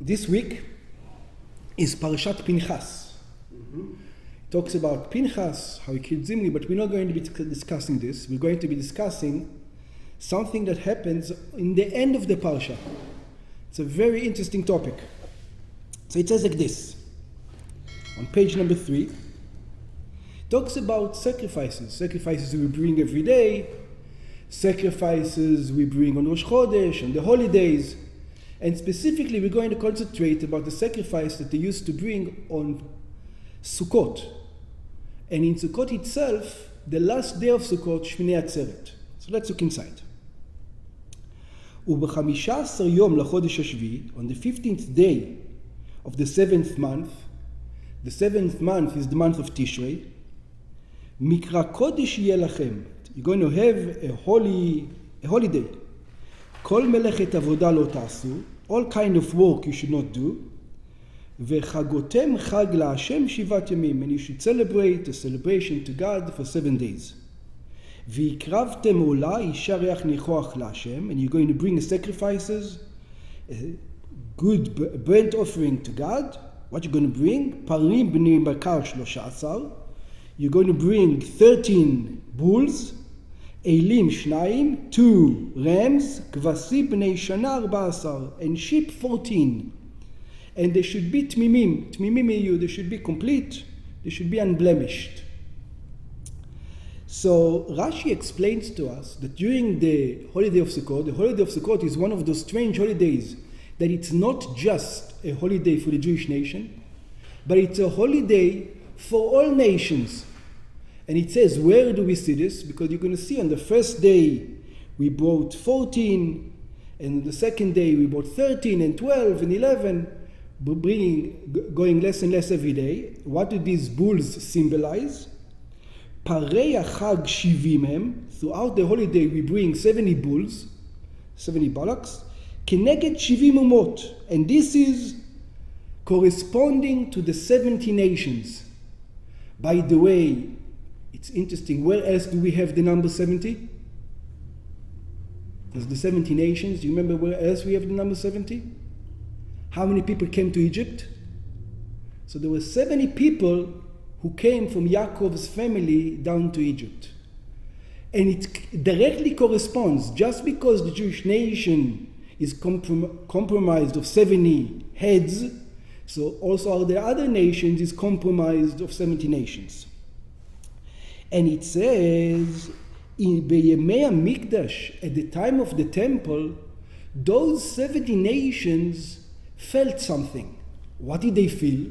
This week is Parshat Pinchas. It talks about Pinchas, how he killed Zimri, but we're not going to be discussing this. We're going to be discussing something that happens in the end of the Parsha. It's a very interesting topic. So it says like this, on page number 3, it talks about sacrifices. Sacrifices we bring every day, sacrifices we bring on Rosh Chodesh, on the holidays, and specifically we're going to concentrate about the sacrifice that they used to bring on Sukkot. And in Sukkot itself, the last day of Sukkot, Shminei Atzeret. So let's look inside. וב-15 יום לחודש השביעי, on the 15th day of the 7th month, the 7th month is the month of Tishrei, מקרא קודש יהיה לכם. You're going to have a holiday. כל מלאכת עבודה לא תעשו, all kind of work you should not do, וחגותם חג להשם 7 ימים, and you should celebrate a celebration to God for 7 days. והקרבתם עולה, אישה ריח ניחוח להשם, and you're going to bring sacrifices, a good burnt offering to God. What you're going to bring? פרים בני בקר 13, you're going to bring 13 bulls, אלים 2, 2 rams, כבשים בני שנה 14, and sheep 14. And they should be תמימים, תמימים יהיו, they should be complete, they should be unblemished. So Rashi explains to us that during the holiday of Sukkot, the holiday of Sukkot is one of those strange holidays that it's not just a holiday for the Jewish nation, but it's a holiday for all nations. And it says, where do we see this? Because you're going to see on the first day we brought 14, and on the second day we brought 13 and 12 and 11, going less and less every day. What do these bulls symbolize? Parei HaChag 70 הם, throughout the holiday we bring 70 bulls, 70 bullocks, כנגד 70 אומות, and this is corresponding to the 70 nations. By the way, it's interesting, where else do we have the number 70? There's the 70 nations. Do you remember where else we have the number 70? How many people came to Egypt? So there were 70 people who came from Yaakov's family down to Egypt. And it directly corresponds, just because the Jewish nation is compromised of 70 heads, so also all the other nations is comprised of 70 nations. And it says, in בימי המקדש, at the time of the temple, those 70 nations felt something. What did they feel?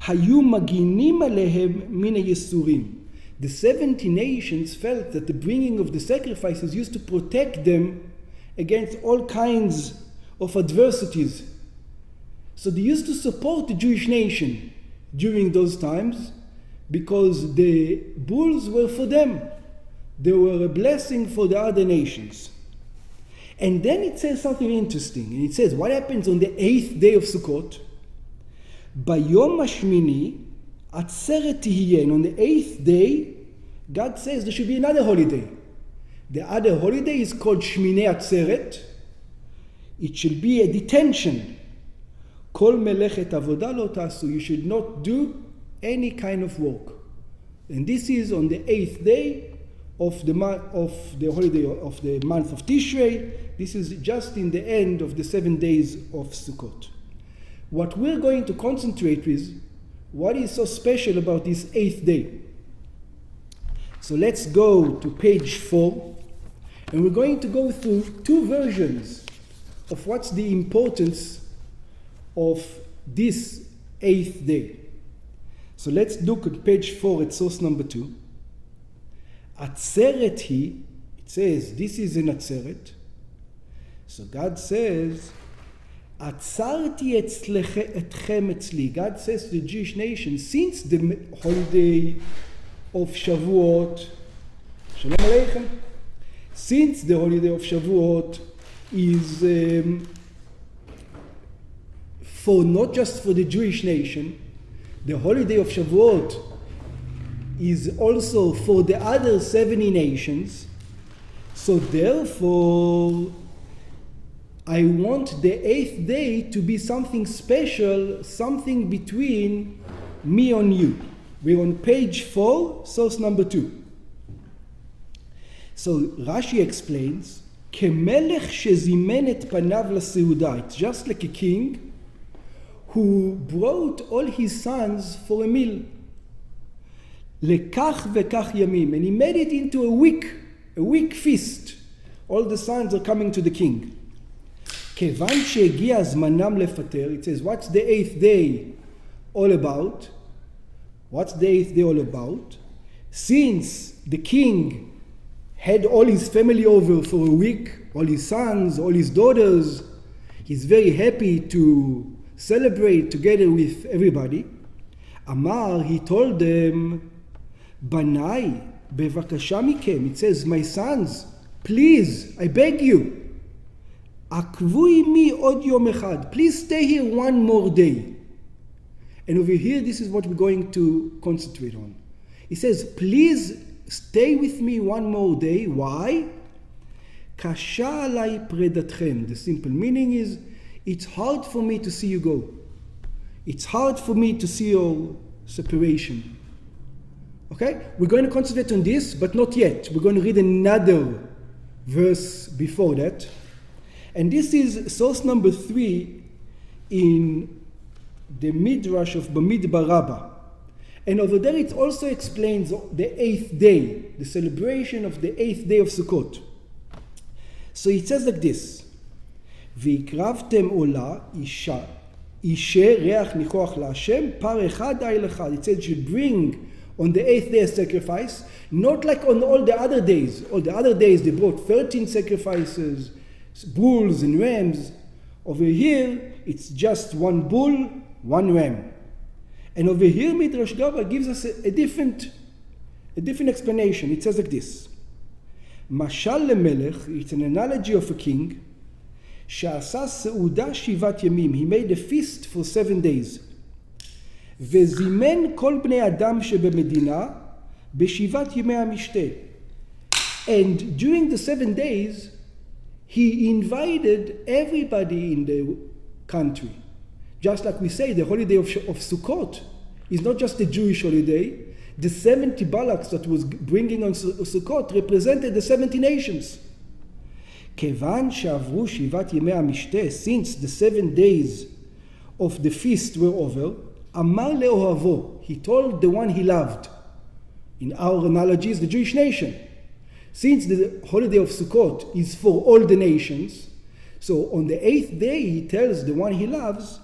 היו מגינים עליהם מן הייסורים. The 70 nations felt that the bringing of the sacrifices used to protect them against all kinds of adversities. So they used to support the Jewish nation during those times because the bulls were for them. They were a blessing for the other nations. And then it says something interesting. And it says, what happens on the 8th day of Sukkot? ביום השמיני, עצרת תהיה. And on the 8th day, God says there should be another holiday. The other holiday is called Shminei Atzeret. It should be a detention. כל מלאכת עבודה לא תעשו. You should not do any kind of work. And this is on the 8th day of the holiday of the month of Tishrei. This is just in the end of the 7 days of Sukkot. What we're going to concentrate with, what is so special about this 8th day? So let's go to page 4, and we're going to go through 2 versions of what's the importance of this 8th day. So let's look at page 4 at source number 2. Atzeret hi, it says this is an atzeret. So God says, עצרתי אתכם אצלי. God says to the Jewish nation, since the holiday of Shavuot, Shalom Aleichem, since the holiday of Shavuot is for not just for the Jewish nation, the holiday of Shavuot is also for the other 70 nations. So therefore, I want the 8th day to be something special, something between me and you. We're on page 4, source number 2. So Rashi explains, כמלך שזימן את פניו לסעודה. It's just like a king who brought all his sons for a meal. לכך וכך ימים. And he made it into a week feast. All the sons are coming to the king. כיוון שהגיע זמנם לפטר, it says, what's the 8th day all about? What's the 8th day all about? Since the king had all his family over for a week, all his sons, all his daughters, he's very happy to celebrate together with everybody. Amar, he told them, Banai, bevakasha mikem. It says, my sons, please, I beg you, akvu imi od yom echad. Please stay here one more day. And over here, this is what we're going to concentrate on. He says, please stay with me one more day. Why? Kasha alai predatchem. The simple meaning is, it's hard for me to see you go. It's hard for me to see your separation. Okay? We're going to concentrate on this, but not yet. We're going to read another verse before that. And this is source number 3 in the Midrash of Bamidbar Rabbah. And over there it also explains the 8th day, the celebration of the 8th day of Sukkot. So it says like this, V'ikravtem ola isha reach nichoach la'Hashem par echad ayil echad. It says you bring on the 8th day a sacrifice, not like on all the other days. All the other days they brought 13 sacrifices, bulls and rams. Over here it's just one bull, one ram. And over here Midrash Rabbah gives us a different explanation. It says like this, Mashal lemelech, it's an analogy of a king, שעשה סעודה 7 ימים. He made a feast for 7 days. וזימן כל בני אדם שבמדינה ב7 ימי המשתה. And during the 7 days, he invited everybody in the country. Just like we say, the holiday of Sukkot is not just a Jewish holiday. The 70 balaks that was bringing on Sukkot represented the 70 nations. כיוון שעברו 7 ימי המשתה, since the 7 days of the feast were over, אמר לאוהבו, he told the one he loved. In our analogy is the Jewish nation. Since the holiday of Sukkot is for all the nations, so on the 8th day he tells the one he loves,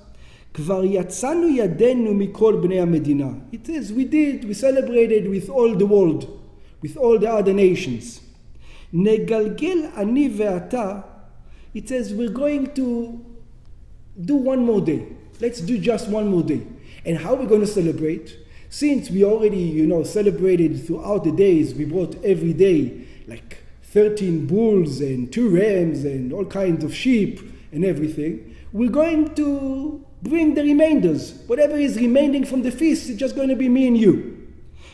כבר יצאנו ידינו מכל בני המדינה. It says we celebrated with all the world, with all the other nations. נגלגל אני ואתה, it says we're going to do one more day. Let's do just one more day. And how are we going to celebrate? Since we already, celebrated throughout the days, we brought every day like 13 bulls and 2 rams and all kinds of sheep and everything. We're going to bring the remainders. Whatever is remaining from the feast, it's just going to be me and you.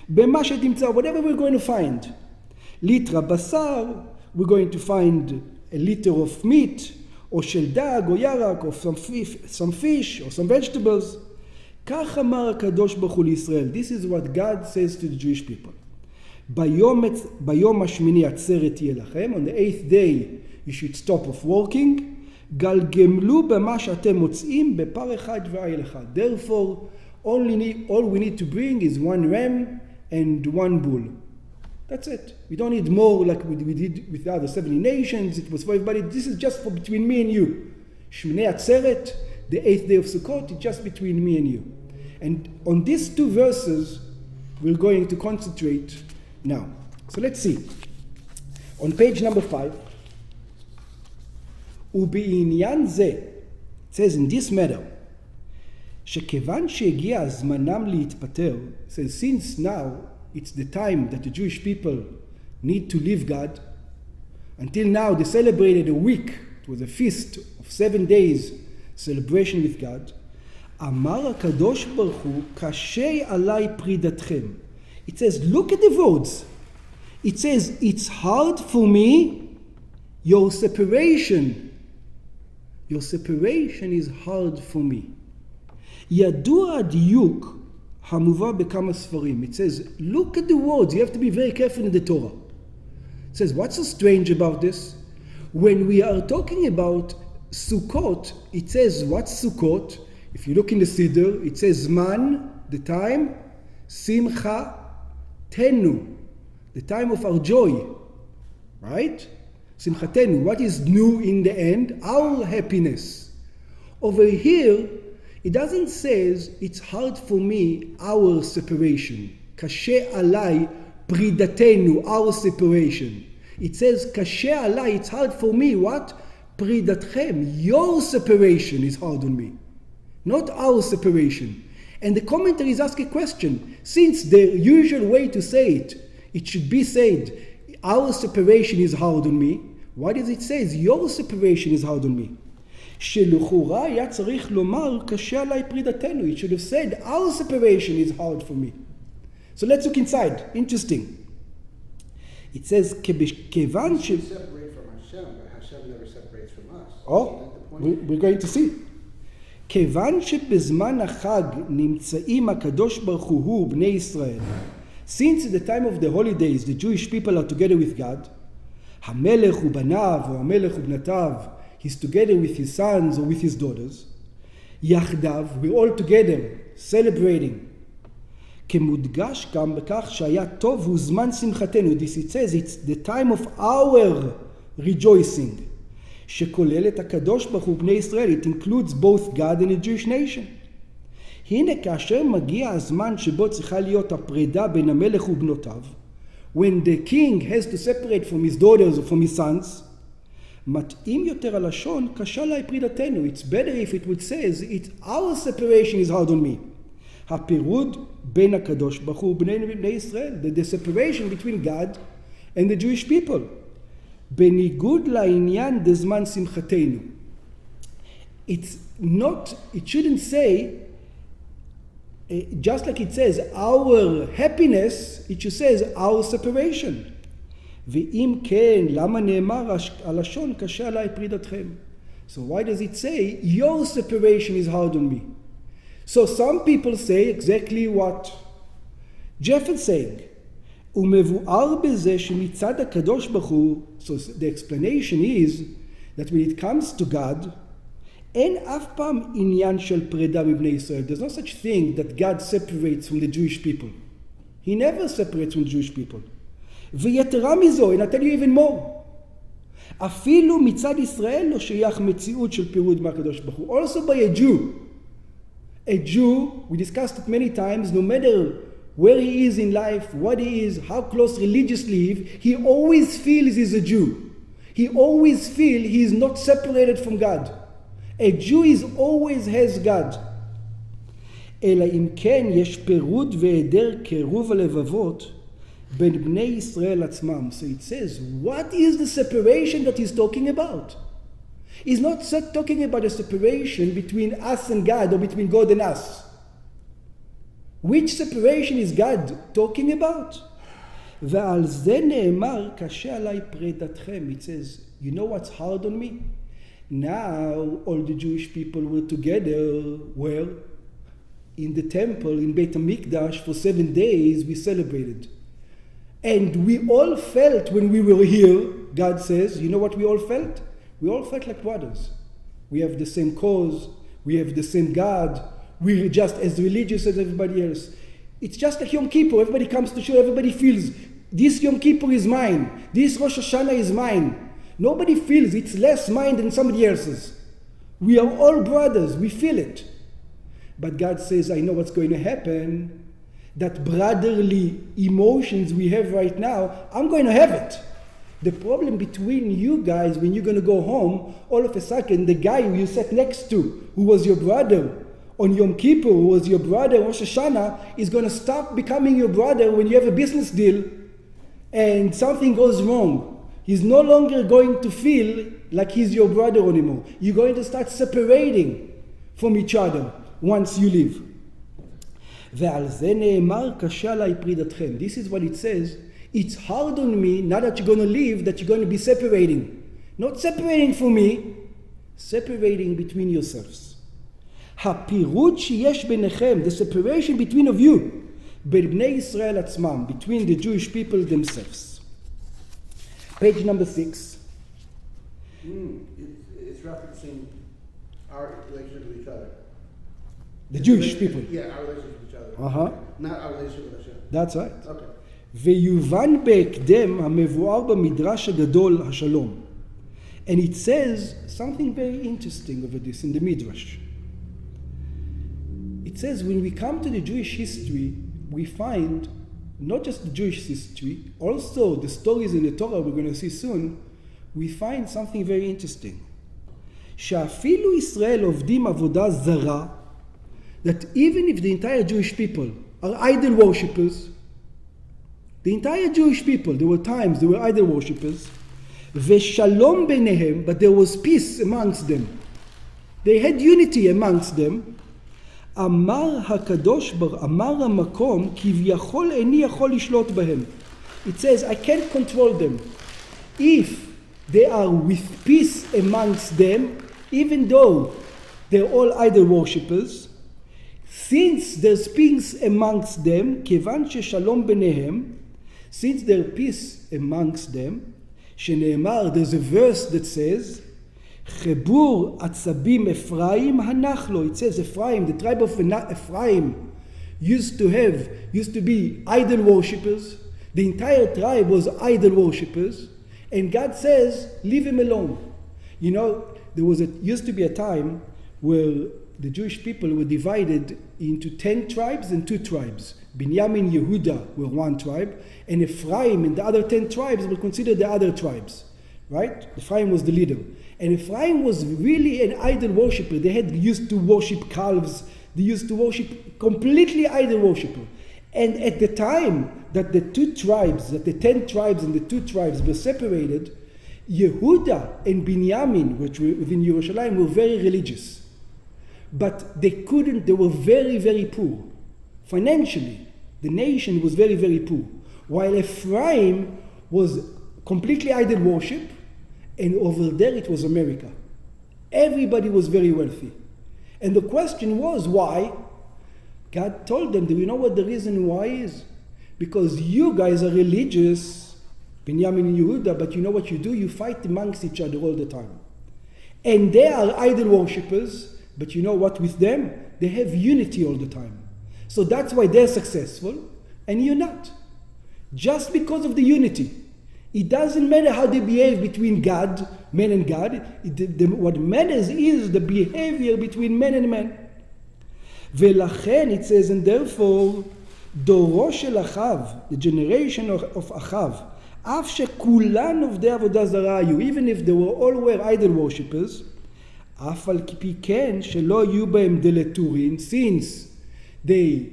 במה שתמצא, whatever we're going to find. ליטרה בשר, we're going to find a liter of meat, או של דג, או ירק, or some fish, or some vegetables. כך אמר הקדוש ברוך הוא לישראל. This is what God says to the Jewish people. ביום השמיני עצרת יהיה לכם. On the 8th day you should stop of working. גלגמלו במה שאתם מוצאים בפר אחד ועיל אחד. Therefore, all we need to bring is 1 ram and 1 bull. That's it. We don't need more like we did with the other 70 nations. It was for everybody. This is just for between me and you. Shminei Atzeret, the 8th day of Sukkot, it's just between me and you. And on these 2 verses, we're going to concentrate now. So let's see. On page number 5, ובעניין זה, it says in this matter, שכיוון שהגיע זמנם להתפטר, it says since now it's the time that the Jewish people need to leave God. Until now they celebrated a week. It was a feast of 7 days celebration with God. אמר הקדוש ברוך הוא, קשה עליי פרידתכם. It says, look at the words. It says, it's hard for me, your separation. your separation is hard for me. ידוע הדיוק המובא בכמה ספרים. It says, look at the words. You have to be very careful in the Torah. It says, what's so strange about this? When we are talking about Sukkot, it says, what's Sukkot? If you look in the Siddur, it says, Zman, the time, Simcha, Tenu, the time of our joy. Right? Simchatenu, what is new in the end? Our happiness. Over here, it doesn't say, it's hard for me, our separation. Kashe alai pridatenu, our separation. It says, kashe alai, it's hard for me, what? Pridatchem, your separation is hard on me. Not our separation. And the commentary is asking a question. Since the usual way to say it, it should be said, our separation is hard on me. Why does it say, your separation is hard on me? שלכאורה היה צריך לומר קשה עליי פרידתנו. It should have said, our separation is hard for me. So let's look inside. Interesting. It says, כיוון ש... We separate from Hashem, but Hashem never separates from us. Oh, we're going to see. כיוון שבזמן החג נמצאים הקדוש ברוך הוא בני ישראל. Since at the time of the holidays the Jewish people are together with God, המלך ובניו או המלך ובנתיו, he's together with his sons or with his daughters, יחדיו, we're all together, celebrating. כמודגש גם בכך שהיה טוב הוא זמן שמחתנו. This it says, it's the time of our rejoicing. שכולל את הקדוש ברוך הוא בני ישראל. It includes both God and the Jewish nation. הנה כאשר מגיע הזמן שבו צריכה להיות הפרידה בין המלך ובנותיו, when the king has to separate from his daughters or from his sons, מתאים יותר הלשון, קשה לה פרידתנו. It's better if it would say, it's our separation is hard on me. הפירוד בין הקדוש ברוך הוא ובני ישראל, the separation between God and the Jewish people. בניגוד לעניין דזמן שמחתנו. It's not, it shouldn't say, just like it says, our happiness, it should say our separation. ואם כן, למה נאמר הלשון קשה עליי פרידתכם? So why does it say, your separation is hard on me? So some people say exactly what Jeff is saying. ומבואר בזה שמצד הקדוש ברוך הוא, so the explanation is that when it comes to God, אין אף פעם עניין של פרידה מבני ישראל. There's no such thing that God separates from the Jewish people. He never separates from the Jewish people. ויתרה מזו, and I tell you even more, אפילו מצד ישראל לא שייך מציאות של פירוד מהקדוש ברוך הוא. Also by a Jew, we discussed it many times, no matter where he is in life, what he is, how close religiously he always feels he's a Jew. He always feels he is not separated from God. A Jew is always has God. אלא אם כן יש פירוד והיעדר קירוב הלבבות בין בני ישראל עצמם. So it says, what is the separation that he's talking about? He's not talking about a separation between us and God or between God and us. Which separation is God talking about? ועל זה נאמר קשה עליי פרידתכם. It says, you know what's hard on me? Now all the Jewish people were together, well, in the temple, in Beit HaMikdash, for 7 days we celebrated. And we all felt when we were here, God says, you know what we all felt? We all felt like brothers. We have the same cause, we have the same God, we're just as religious as everybody else. It's just like Yom Kippur, everybody comes to shul, everybody feels, this Yom Kippur is mine, this Rosh Hashanah is mine. Nobody feels it's less mine than somebody else's. We are all brothers, we feel it. But God says, I know what's going to happen. That brotherly emotions we have right now, I'm going to have it. The problem between you guys, when you're going to go home, all of a sudden, the guy who you sat next to, who was your brother on Yom Kippur, who was your brother on Rosh Hashanah, is going to stop becoming your brother when you have a business deal and something goes wrong. He's no longer going to feel like he's your brother anymore. You're going to start separating from each other once you leave. ועל זה נאמר קשה עליי פרידתכם. This is what it says. It's hard on me, now that you're going to leave, that you're going to be separating. Not separating from me, separating between yourselves. הפירוד שיש ביניכם, the separation between of you, בין בני ישראל עצמם, between the Jewish people themselves. Page number 6. It's referencing our relationship with each other. The Jewish people. Yeah, our relationship with each other. Uh-huh. Not our relationship with Hashem. That's right. Okay. ויובן בהקדם המבואר במדרש הגדול השלום. And it says something very interesting over this in the Midrash. It says when we come to the Jewish history, we find not just the Jewish history, also the stories in the Torah we're going to see soon, we find something very interesting. שאפילו ישראל עובדים עבודה זרה, that even if the entire Jewish people are idol worshippers, the entire Jewish people, there were times they were idol worshippers, ושלום ביניהם, but there was peace amongst them. They had unity amongst them. אמר הקדוש ברוך, אמר המקום, כביכול איני יכול לשלוט בהם. It says, I can't control them. If they are with peace amongst them, even though they're all idol worshippers, since there's peace amongst them, כיוון ששלום ביניהם, since there's peace amongst them, שנאמר, there's a verse that says, חיבור עצבים אפרים הנח לו. It says Ephraim, the tribe of Ephraim used to be idol worshippers. The entire tribe was idol worshippers. And God says, leave him alone. You know, used to be a time where the Jewish people were divided into 10 tribes and 2 tribes. Binyamin, Yehuda were one tribe, and Ephraim and the other 10 tribes were considered the other tribes. Right? Ephraim was the leader. And Ephraim was really an idol worshipper. They used to worship calves. They used to worship completely idol worshiper. And at the time that the 10 tribes and the 2 tribes were separated, Yehuda and Binyamin, which were within Yerushalayim, were very religious. But they were very, very poor. Financially, the nation was very, very poor. While Ephraim was completely idol worship, and over there it was America. Everybody was very wealthy. And the question was, why? God told them, do you know what the reason why is? Because you guys are religious, Binyamin and Yehuda, but you know what you do? You fight amongst each other all the time. And they are idol worshippers, but you know what with them? They have unity all the time. So that's why they're successful, and you're not. Just because of the unity. It doesn't matter how they behave between God, man and God. What matters is the behavior between man and man. ולכן, it says, and therefore, דורו של אחאב, the generation of אחאב, אף שכולן עובדי עבודה זרה היו, even if they were idol worshippers, אף על פי כן שלא היו בהם דלתורין, since they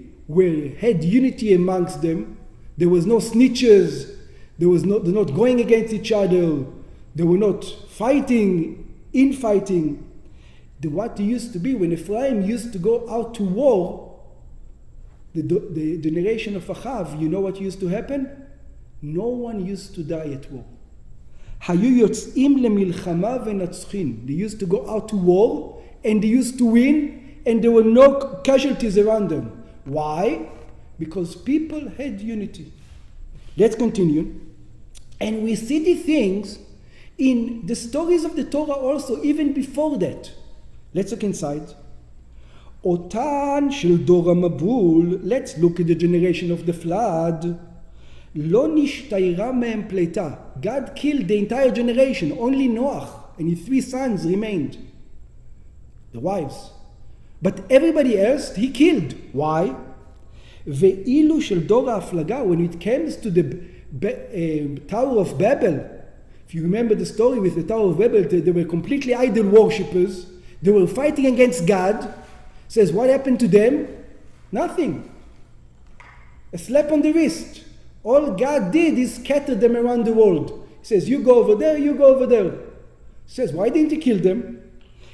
had unity amongst them, there was no snitches, they're not going against each other, they were not infighting. What used to be, when Ephraim used to go out to war, the generation of Achav, you know what used to happen? No one used to die at war. היו יוצאים למלחמה ונצחים. They used to go out to war, and they used to win, and there were no casualties around them. Why? Because people had unity. Let's continue. And we see the things in the stories of the Torah also, even before that. Let's look inside. אותן של דור המבול, let's look at the generation of the flood. לא נשתיירה מהם פליטה. God killed the entire generation. Only Noach and his 3 sons remained. The wives. But everybody else, he killed. Why? ואילו של דור ההפלגה, when it comes to the Tower of Babel, if you remember the story with the Tower of Babel, they were completely idol worshippers. They were fighting against God. Says, what happened to them? Nothing. A slap on the wrist. All God did is scatter them around the world. He says, you go over there, you go over there. He says, why didn't he kill them?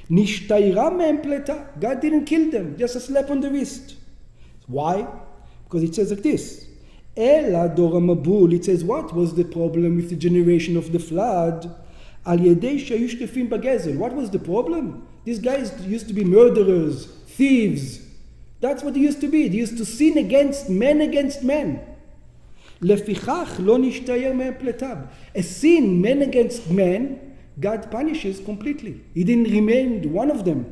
נשתיירה מהם פליטה. God didn't kill them, just a slap on the wrist. Why? Because it says like this. אלא דור המבול, it says, what was the problem with the generation of the flood? על ידי שהיו שותפים בגזל. What was the problem? These guys used to be murderers, thieves. That's what they used to be. They used to sin against men. לפיכך לא נשתער מהם פלטיו. A sin, man against man, God punishes completely. He didn't remain one of them.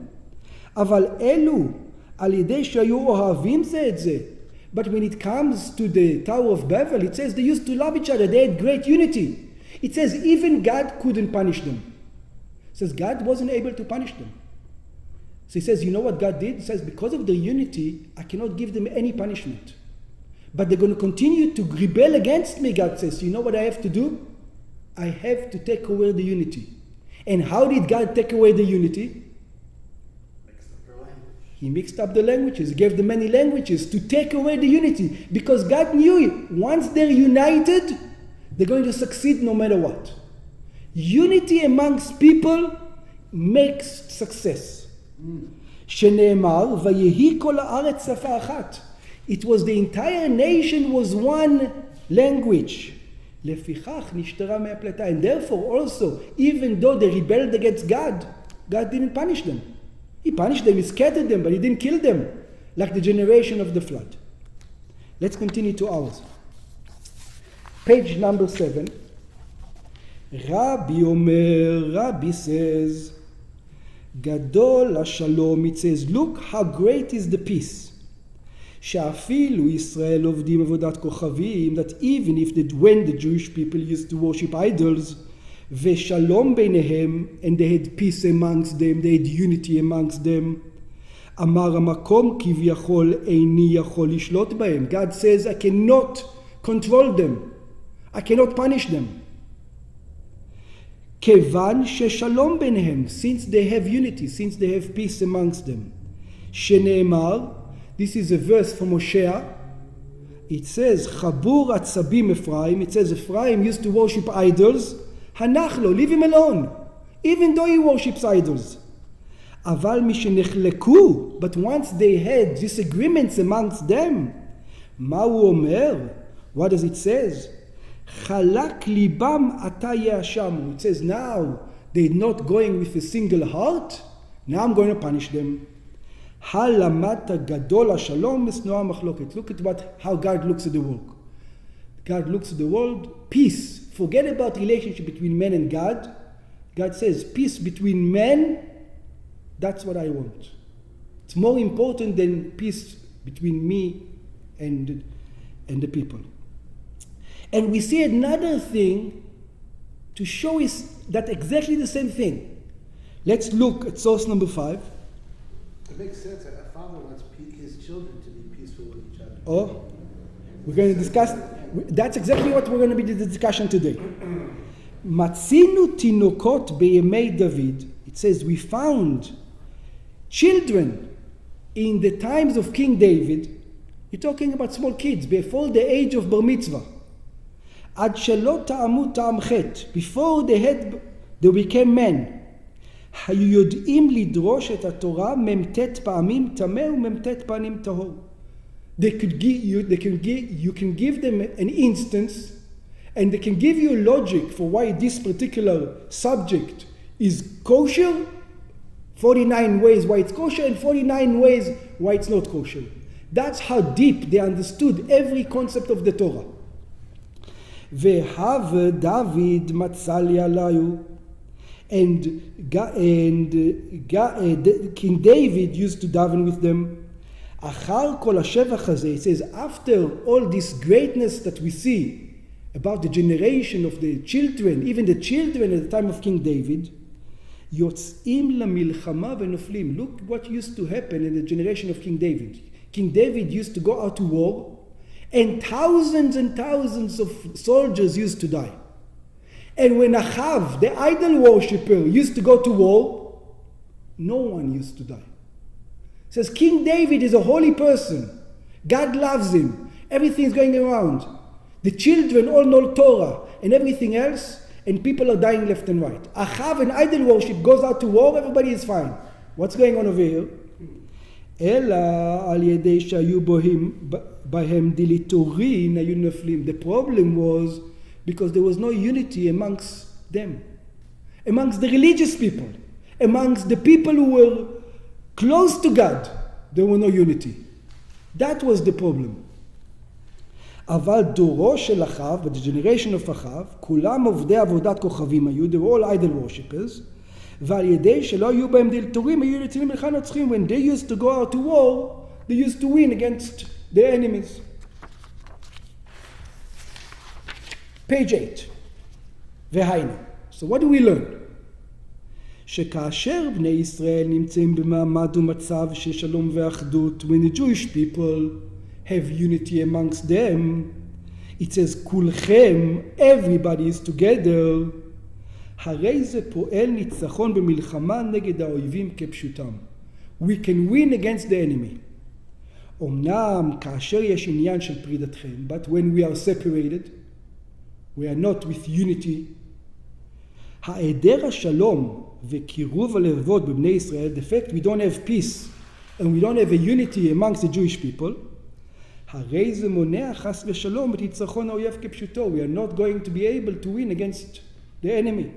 אבל אלו, על ידי שהיו אוהבים זה את זה. But when it comes to the Tower of Babel, it says they used to love each other. They had great unity. It says even God couldn't punish them. It says God wasn't able to punish them. So he says, you know what God did? He says, because of their unity, I cannot give them any punishment. But they're going to continue to rebel against me, God says. You know what I have to do? I have to take away the unity. And how did God take away the unity? He mixed up the languages. He gave them many languages to take away the unity. Because God knew once they're united, they're going to succeed no matter what. Unity amongst people makes success. שנאמר, ויהי כל הארץ שפה אחת. It was the entire nation was one language. לפיכך נשתרה מהפלטה. And therefore also, even though they rebelled against God, God didn't punish them. He punished them, he scattered them, but he didn't kill them, like the generation of the flood. Let's continue to ours. Page number 7. Rabbi says, Gadol HaShalom, it says, look how great is the peace. שאפילו ישראל עובדים עבודת כוכבים, that even if when the Jewish people used to worship idols, ושלום ביניהם, and they had peace amongst them, they had unity amongst them, אמר המקום כביכול איני יכול לשלוט בהם. God says, I cannot control them. I cannot punish them. כיוון ששלום ביניהם, since they have unity, since they have peace amongst them. שנאמר, this is a verse from Hosea. It says, חבור עצבים אפרים. It says Ephraim used to worship idols. הנח לו, leave him alone. Even though he worships idols. אבל משנחלקו, but once they had disagreements amongst them, מה הוא אומר? What does it says? חלק ליבם עתה יאשמו. It says now they're not going with a single heart. Now I'm going to punish them. הלמדת גדול השלום משנוא המחלוקת. Look at how God looks at the world. God looks at the world, peace. Forget about relationship between men and God. God says peace between men, that's what I want. It's more important than peace between me and the people. And we see another thing to show us that exactly the same thing. Let's look at source number 5. It makes sense that a father wants his children to be peaceful with each other. Oh, we're going to discuss, that's exactly what we're going to be the discussion today. מצינו תינוקות בימי David. It says we found children in the times of King David. You're talking about small kids before the age of bar mitzvah. עד שלא טעמו טעם חטא. Before they became men. היו יודעים לדרוש את התורה ממתת פעמים טמא וממתת פעמים טהור. You can give them an instance, and they can give you logic for why this particular subject is kosher, 49 ways why it's kosher, and 49 ways why it's not kosher. That's how deep they understood every concept of the Torah. והווה דוד מצא לי עליו. And King David used to daven with them. אחר כל השבח הזה, it says, after all this greatness that we see about the generation of the children, even the children at the time of King David, יוצאים למלחמה ונופלים. Look what used to happen in the generation of King David. King David used to go out to war, and thousands of soldiers used to die. And when Achav, the idol worshipper, used to go to war, no one used to die. It says King David is a holy person. God loves him. Everything's going around. The children all know Torah and everything else, and people are dying left and right. Achav and idol worship goes out to war, everybody is fine. What's going on over here? אלא על ידי שהיו בהם דליטורין היו נופלים. The problem was because there was no unity amongst them. amongst the religious people, amongst the people who were close to God, there was no unity. That was the problem. אבל דורו של אחאב, but the generation of אחאב, כולם עובדי עבודת כוכבים היו, they were all idol worshippers, ועל ידי שלא היו בהם דלתורים, היו יוצאים למלחמה נוצחים. When they used to go out to war, they used to win against their enemies. Page 8. והיינו. So what do we learn? שכאשר בני ישראל נמצאים במעמד ומצב של שלום ואחדות, when the Jewish people have unity amongst them, it says, כולכם, everybody is together, הרי זה פועל ניצחון במלחמה נגד האויבים כפשוטם. We can win against the enemy. אמנם כאשר יש עניין של פרידתכם, but when we are separated, we are not with unity, העדר השלום וקירוב הלבבות בבני ישראל, the fact we don't have peace and we don't have a unity amongst the Jewish people, הרי זה מונע חס ושלום את ניצחון האויב כפשוטו. We are not going to be able to win against the enemy.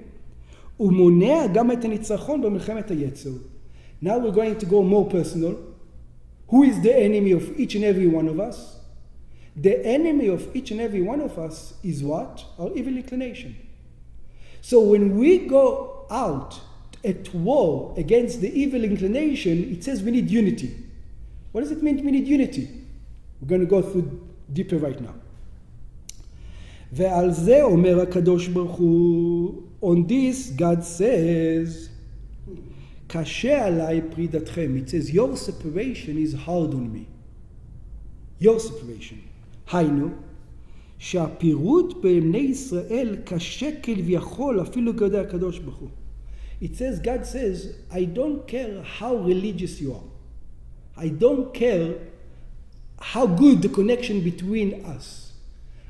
הוא מונע גם את הניצחון במלחמת היצר. Now we're going to go more personal. Who is the enemy of each and every one of us? The enemy of each and every one of us is what? Our evil inclination. So when we go out at war against the evil inclination, it says we need unity. What does it mean we need unity? We're going to go through deeper right now. ועל זה אומר הקדוש ברוך הוא, on this God says, קשה עליי פרידתכם. It says your separation is hard on me. Your separation. היינו, שהפירוד בבני ישראל קשה כביכול אפילו כדי הקדוש ברוך הוא. It says, God says, I don't care how religious you are. I don't care how good the connection between us.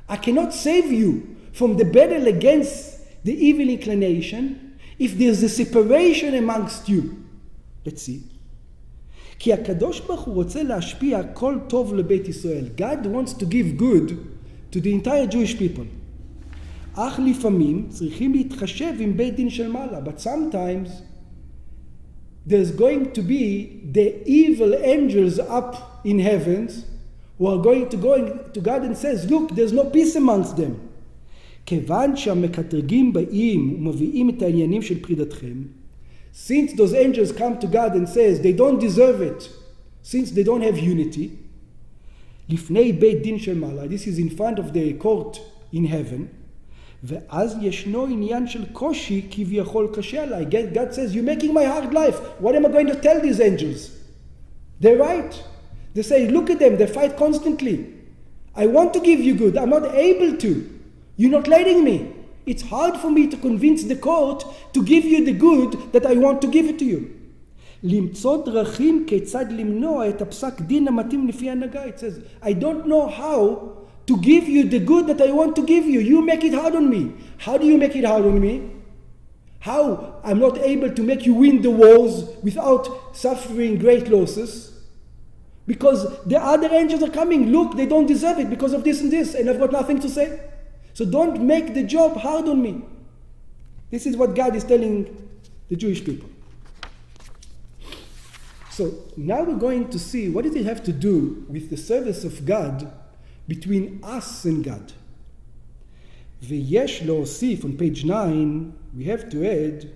I cannot save you from the battle against the evil inclination if there's a separation amongst you. Let's see. כי הקדוש ברוך הוא רוצה להשפיע כל טוב לבית ישראל. God wants to give good to the entire Jewish people. אך לפעמים צריכים להתחשב עם בית דין של מעלה. But sometimes there's going to be the evil angels up in heavens who are going to go to God and says, look, there's no peace amongst them. כיוון שהמקטרגים באים ומביאים את העניינים של פרידתכם, since those angels come to God and says they don't deserve it, since they don't have unity, לפני בית דין של מעלה, this is in front of the court in heaven, ואז ישנו עניין של קושי כביכול קשה עליי. God says, you're making my hard life. What am I going to tell these angels? They're right. They say, look at them, they fight constantly. I want to give you good, I'm not able to. You're not letting me. It's hard for me to convince the court to give you the good that I want to give it to you. למצוא דרכים כיצד למנוע את הפסק דין המתאים לפי הנהגה. It says, I don't know how to give you the good that I want to give you. You make it hard on me. How do you make it hard on me? How I'm not able to make you win the wars without suffering great losses? Because the other angels are coming. Look, they don't deserve it because of this and this, and I've got nothing to say. So don't make the job hard on me. This is what God is telling the Jewish people. So now we're going to see what does it have to do with the service of God between us and God. ויש להוסיף, on page 9, we have to add,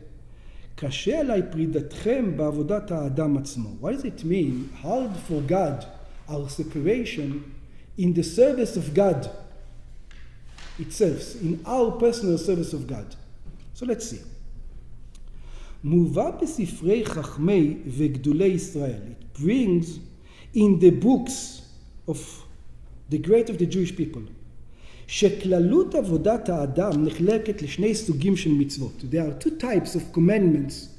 קשה עליי פרידתכם בעבודת האדם עצמו. What does it mean? Hard for God, our separation in the service of God itself, in our personal service of God. So let's see. מובא בספרי חכמי וגדולי ישראל. It brings in the books of the great of the Jewish people, שכללות עבודת האדם נחלקת לשני סוגים של מצוות. There are two types of commandments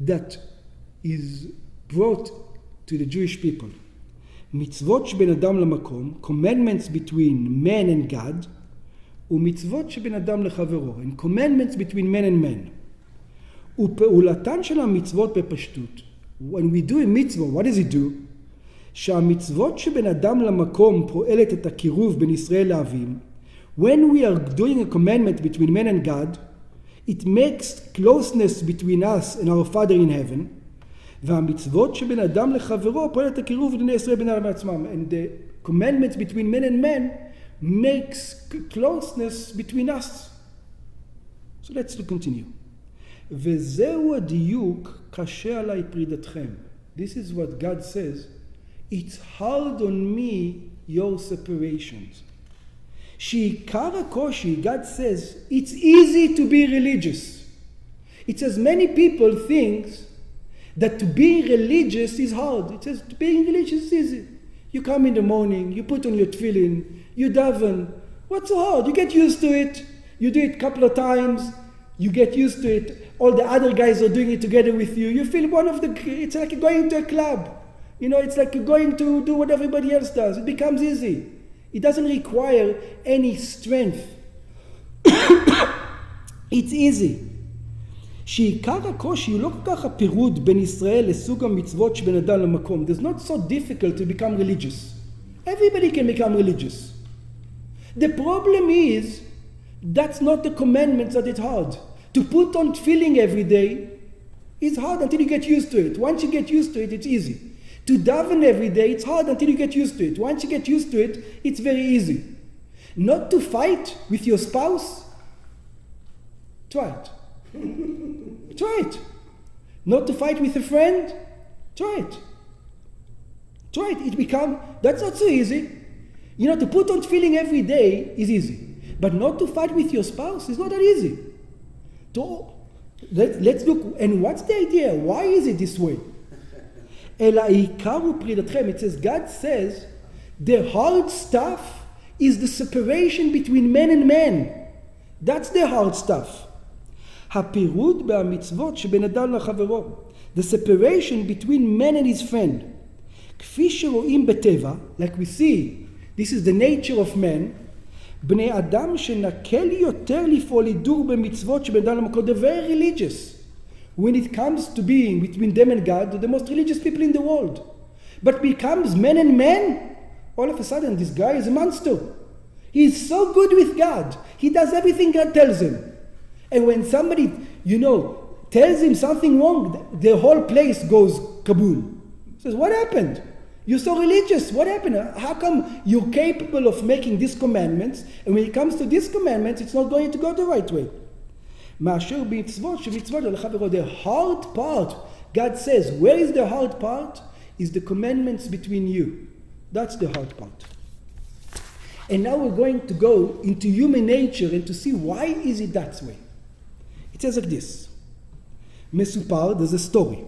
that is brought to the Jewish people. מצוות שבין אדם למקום, commandments between man and God, ומצוות שבין אדם לחברו, and commandments between man and man. ופעולתן של המצוות בפשטות. When we do a mitzvah, what does it do? שהמצוות שבין אדם למקום פועלת את הקירוב בין ישראל לאבים. When we are doing a commandment between man and God, It makes closeness between us and our Father in heaven. והמצוות שבין אדם לחברו פועלת הקירוב לבני ישראל בין העם עצמם. And the commandments between men and men makes closeness between us. So let's continue. וזהו הדיוק קשה עליי פרידתכם. This is what God says. It's hard on me, your separations. שעיקר הקושי, God says, it's easy to be religious. It says many people think that to be religious is hard. It says being religious is easy. You come in the morning, you put on your tefillin, you daven. What's so hard? You get used to it. You do it a couple of times. You get used to it. All the other guys are doing it together with you. You feel one of the, it's like going to a club. You know, it's like going to do what everybody else does. It becomes easy. It doesn't require any strength. It's easy. שעיקר הקושי הוא לא כל כך הפירוד בין ישראל לסוג המצוות שבין אדם למקום. It's not so difficult to become religious. Everybody can become religious. The problem is, that's not the commandments that it's hard. To put on tefillin every day is hard until you get used to it. Once you get used to it, it's easy. To daven every day, it's hard until you get used to it. Once you get used to it, it's very easy. Not to fight with your spouse, try it. Try it. Not to fight with a friend, try it. Try it. That's not so easy. You know, to put on tefillin every day is easy. But not to fight with your spouse is not that easy. Let's look, and what's the idea? Why is it this way? It says, God says, the hard stuff is the separation between men and men. That's the hard stuff. הפירוד בהמצוות שבין אדם לחברו. The separation between man and his friend. כפי שרואים בטבע, like we see, this is the nature of man, בני אדם שנקל יותר לפעול הידור במצוות שבין אדם למקום. They're very religious. When it comes to being between them and God, they're the most religious people in the world. But becomes man and man, all of a sudden this guy is a monster. He is so good with God. He does everything God tells him. And when somebody, tells him something wrong, the whole place goes kaboom. He says, what happened? You're so religious. What happened? How come you're capable of making these commandments, and when it comes to these commandments, it's not going to go the right way? The hard part, God says, where is the hard part? Is the commandments between you. That's the hard part. And now we're going to go into human nature and to see why is it that way. It says like this. מסופר, there's a story.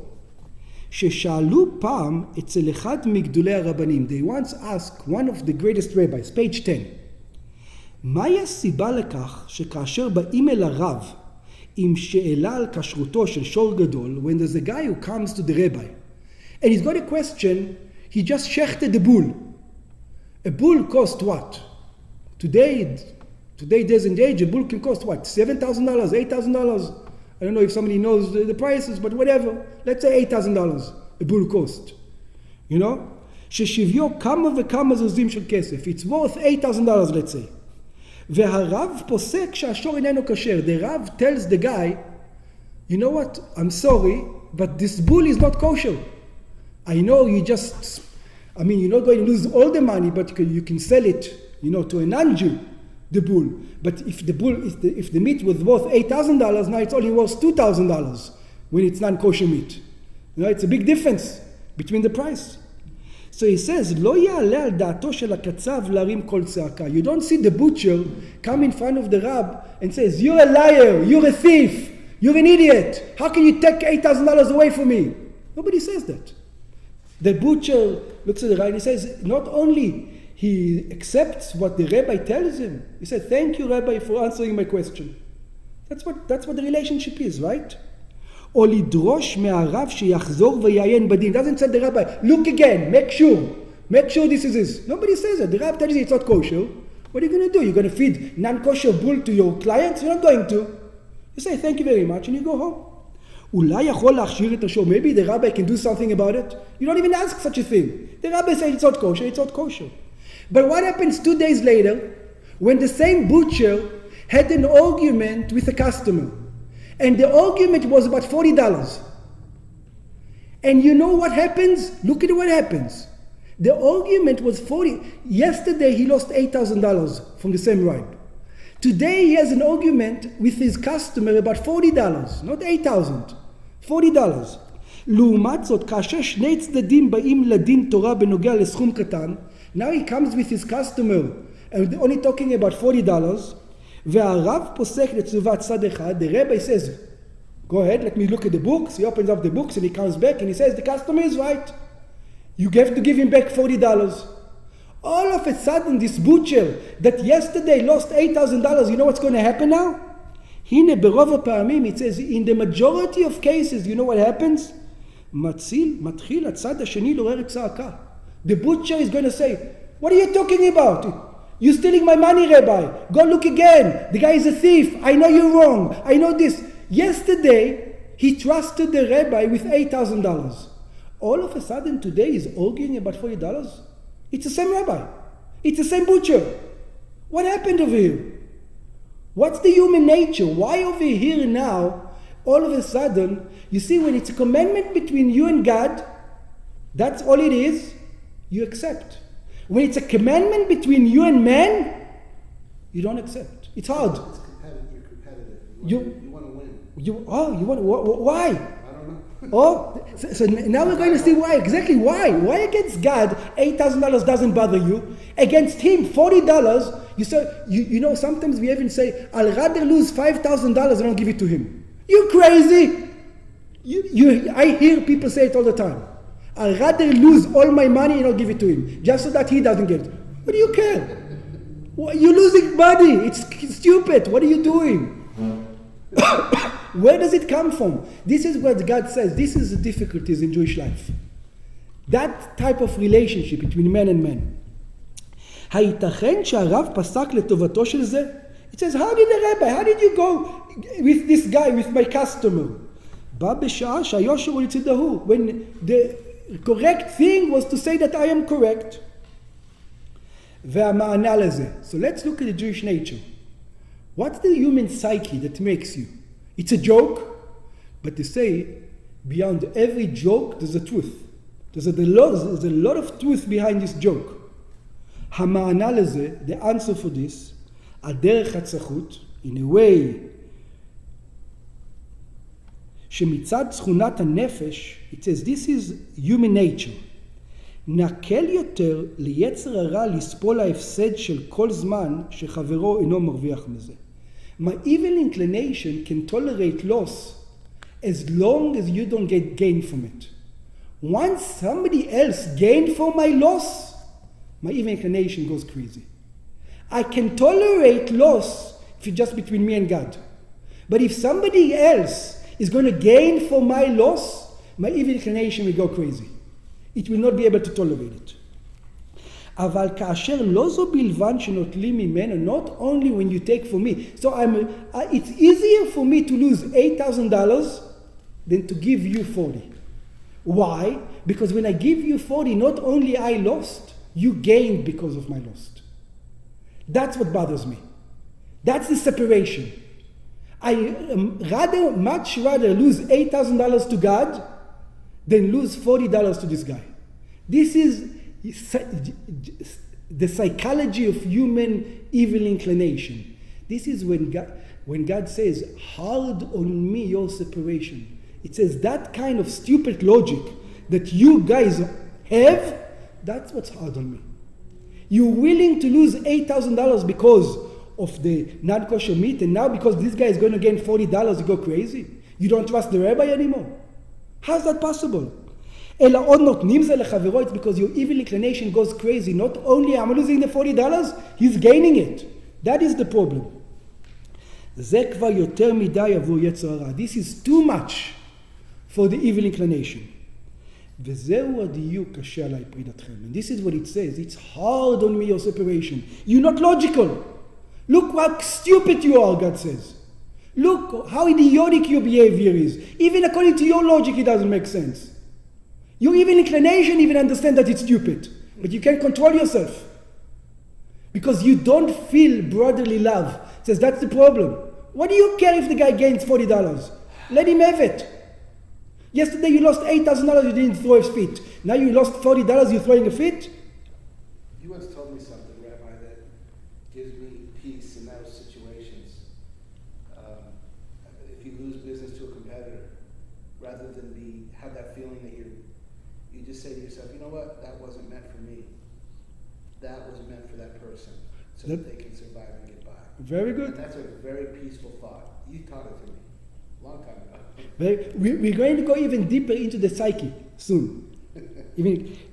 ששאלו פעם אצל אחד מגדולי הרבנים. They once asked one of the greatest rabbis, page 10. מהי הסיבה לכך שכאשר באים אל הרב עם שאלה על כשרותו של שור גדול, when there's a guy who comes to the rabbi and he's got a question, he just shechted the bull. A bull cost what? Today days and age, a bull can cost what? $7,000, $8,000. I don't know if somebody knows the prices, but whatever. Let's say $8,000 a bull cost. ששוויו כמה וכמה זוזים של כסף. It's worth $8,000, let's say. והרב פוסק שהשור איננו כשר. The Rav tells the guy, you know what? I'm sorry, but this bull is not kosher. I know you're not going to lose all the money, but you can sell it, to a non-Jew, the bull. But if the meat was worth $8,000, now it's only worth $2,000 when it's non-kosher meat. It's a big difference between the price. So he says, לא יעלה על דעתו של הקצב להרים כל צעקה. You don't see the butcher come in front of the rab and says, you're a liar, you're a thief, you're an idiot. How can you take $8,000 away from me? Nobody says that. The butcher looks at the rabbi and he says, not only he accepts what the rabbi tells him, he said, thank you, Rabbi, for answering my question. That's what the relationship is, right? או לדרוש מהרב שיחזור ויעיין בדין. Doesn't say the rabbi, look again, make sure this is this. Nobody says that. The rabbi tells you it's not kosher. What are you going to do? You're going to feed non-kosher bull to your clients? You're not going to. You say, thank you very much, and you go home. אולי יכול להכשיר את השור. Maybe the rabbi can do something about it. You don't even ask such a thing. The rabbi says it's not kosher, it's not kosher. But what happens 2 days later when the same butcher had an argument with a customer? And the argument was about $40. And you know what happens? Look at what happens. The argument was 40. Yesterday he lost $8,000 from the same ride. Today he has an argument with his customer about $40, not $8,000, $40. לעומת זאת, כאשר שני צדדים באים לדין תורה בנוגע לסכום קטן, now he comes with his customer and only talking about $40, והרב פוסק לטובת צד אחד, the Rebbe says, go ahead, let me look at the books. He opens up the books and he comes back and he says, the customer is right. You have to give him back $40. All of a sudden, this butcher that yesterday lost $8,000, you know what's going to happen now? הנה ברוב הפעמים, it says, in the majority of cases, you know what happens? מתחיל הצד השני לעורר צעקה. The butcher is going to say, what are you talking about? You're stealing my money, Rabbi. Go look again. The guy is a thief. I know you're wrong. I know this. Yesterday, he trusted the rabbi with $8,000. All of a sudden, today, he's arguing about $40. It's the same rabbi. It's the same butcher. What happened over here? What's the human nature? Why over here now, all of a sudden, you see, when it's a commandment between you and God, that's all it is, you accept. When it's a commandment between you and man, you don't accept. It's hard. It's competitive. You're competitive. You want to win. Why? I don't know. So now we're going to see why. Exactly why. Why against God, $8,000 doesn't bother you? Against him, $40, you say, you know, sometimes we even say, I'll rather lose $5,000 and I'll give it to him. You crazy? I hear people say it all the time. I'll rather lose all my money and I'll give it to him, just so that he doesn't get it. What do you care? You're losing money. It's stupid. What are you doing? Where does it come from? This is what God says. This is the difficulties in Jewish life. That type of relationship between man and man. הייתכן שהרב פסק לטובתו של זה? It says, how did the rabbi, how did you go with this guy, with my customer? בא בשעה שהיושר הוא לצידו. When the correct thing was to say that I am correct. והמענה לזה. So let's look at the Jewish nature. What's the human psyche that makes you? It's a joke, but they say beyond every joke there's a truth. There's a lot of truth behind this joke. המענה לזה, the answer for this, הדרך הצחות, in a way, שמצד תכונת הנפש, it says this is human nature, נקל יותר ליצר הרע לספול ההפסד של כל זמן שחברו אינו מרוויח מזה. My evil inclination can tolerate loss as long as you don't get gain from it. Once somebody else gained from my loss, my evil inclination goes crazy. I can tolerate loss if it's just between me and God. But if somebody else is going to gain from my loss, my evil inclination will go crazy. It will not be able to tolerate it. אבל כאשר לא זו בלבד שנוטלים ממנו, not only when you take from me. So it's easier for me to lose $8,000 than to give you 40. Why? Because when I give you 40, not only I lost, you gained because of my loss. That's what bothers me. That's the separation. I much rather lose $8,000 to God than lose $40 to this guy. This is the psychology of human evil inclination. This is when God says, hard on me your separation. It says that kind of stupid logic that you guys have, that's what's hard on me. You're willing to lose $8,000 because of the non-kosher meat, and now because this guy is going to gain $40, you go crazy? You don't trust the rabbi anymore? How's that possible? אלא עוד נותנים זה לחברו, it's because your evil inclination goes crazy. Not only I'm losing the $40, he's gaining it. That is the problem. זה כבר יותר מדי עבור יצר הרע. This is too much for the evil inclination. וזהו הדיוק קשה עליי פרידתכם. And this is what it says. It's hard on me your separation. You're not logical. Look how stupid you are, God says. Look how idiotic your behavior is. Even according to your logic, it doesn't make sense. Your evil inclination even understand that it's stupid. But you can't control yourself. Because you don't feel brotherly love. It says that's the problem. What do you care if the guy gains $40? Let him have it. Yesterday you lost $8,000, you didn't throw a fit. Now you lost $40, you're throwing a fit? You once told me something, Rabbi, that gives me peace in those situations. If you lose business to a competitor, rather than have that feeling that you just say to yourself, you know what, that wasn't meant for me. That was meant for that person, so that they can survive and get by. Very good. And that's a very peaceful thought. You taught it to me a long time ago. We're going to go even deeper into the psyche soon.